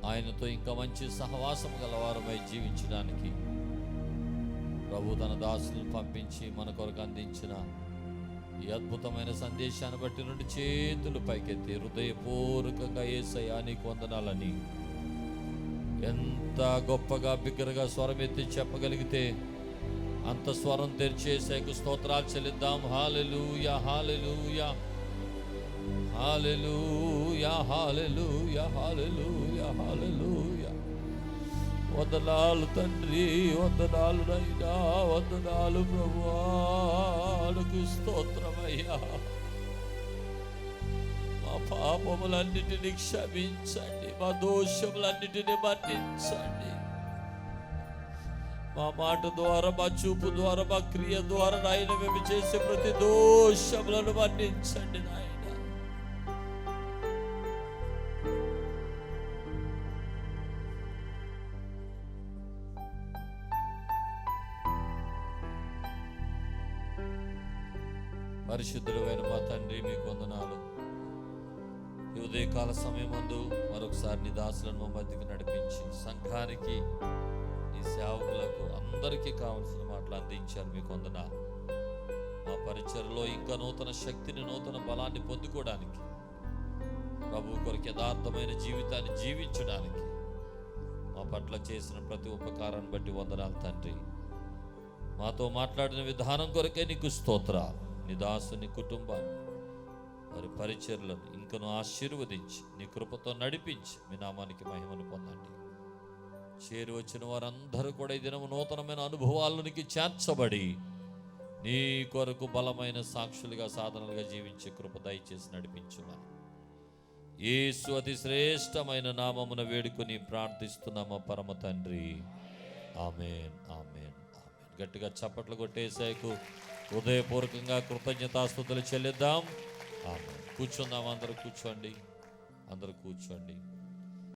ఆయనతో ఇంకా మంచి సహవాసం గలవారమై జీవించడానికి ప్రభు తన దాసులను పంపించి మన కొరకు అందించిన ఈ అద్భుతమైన సందేశాన్ని బట్టి 2 చేతులు పైకెత్తి హృదయపూర్వకంగా యేసయ్యా నీకు వందనాలని ఎంత గొప్పగా బిగ్గరగా స్వరం ఎత్తి చెప్పగలిగితే అంత స్వరం తెరిచేసేకు స్తోత్రాలు చెల్లిద్దాం. హల్లెలూయా, హల్లెలూయా, హల్లెలూయా, హల్లెలూయా, హల్లెలూయా, హల్లెలూయా. వందనాలు తండ్రి, వందనాలు నైనా, వందనాలు ప్రభువా, నీకు స్తోత్రమయ్యా. మా పాపములన్నిటినీ క్షమించండి, మా దోషములన్నిటినీ మన్నించండి. మా మాట ద్వారా, మా చూపు ద్వారా, మా క్రియ ద్వారా నాయన మేము చేసే ప్రతి దోషములను మన్నించండి నాయన. పరిశుద్ధుడైన మా తండ్రి మీకు వందనాలు. ఈ ఉదయకాల సమయమందు మరొకసారి నీ దాసులను మా మధ్యకి నడిపించి సంఘానికి, ఈ సేవకులకు అందరికీ కావలసిన మాటలు అందించారు. మీకు వందనాలు. మా పరిచర్లో ఇంకా నూతన శక్తిని, నూతన బలాన్ని పొందుకోవడానికి, ప్రభు కొరకు యథార్థమైన జీవితాన్ని జీవించడానికి మా పట్ల చేసిన ప్రతి ఉపకారాన్ని బట్టి వందనాలు తండ్రి. మాతో మాట్లాడిన విధానం కొరకే నీకు స్తోత్రాలు. నీ దాసుని కుటుంబాన్ని, వారి పరిచర్లను ఇంకను ఆశీర్వదించి నీ కృపతో నడిపించి మీ నామానికి మహిమను పొందండి. చేరి వచ్చిన వారందరూ కూడా ఈ దినము నూతనమైన అనుభవాలకి చేర్చబడి నీ కొరకు బలమైన సాక్షులుగా, సాధనలుగా జీవించే కృప దయచేసి నడిపించుమని యేసు అతి శ్రేష్టమైన నామమున వేడుకొని ప్రార్థిస్తున్నాము పరమ తండ్రి. ఆమేన్, ఆమేన్, ఆమేన్. గట్టిగా చప్పట్లు కొట్టేసాకు హృదయపూర్వకంగా కృతజ్ఞతాస్తుతులు చెల్లిద్దాం. ఆమేన్. కూర్చుందాం, అందరూ కూర్చోండి, అందరూ కూర్చోండి.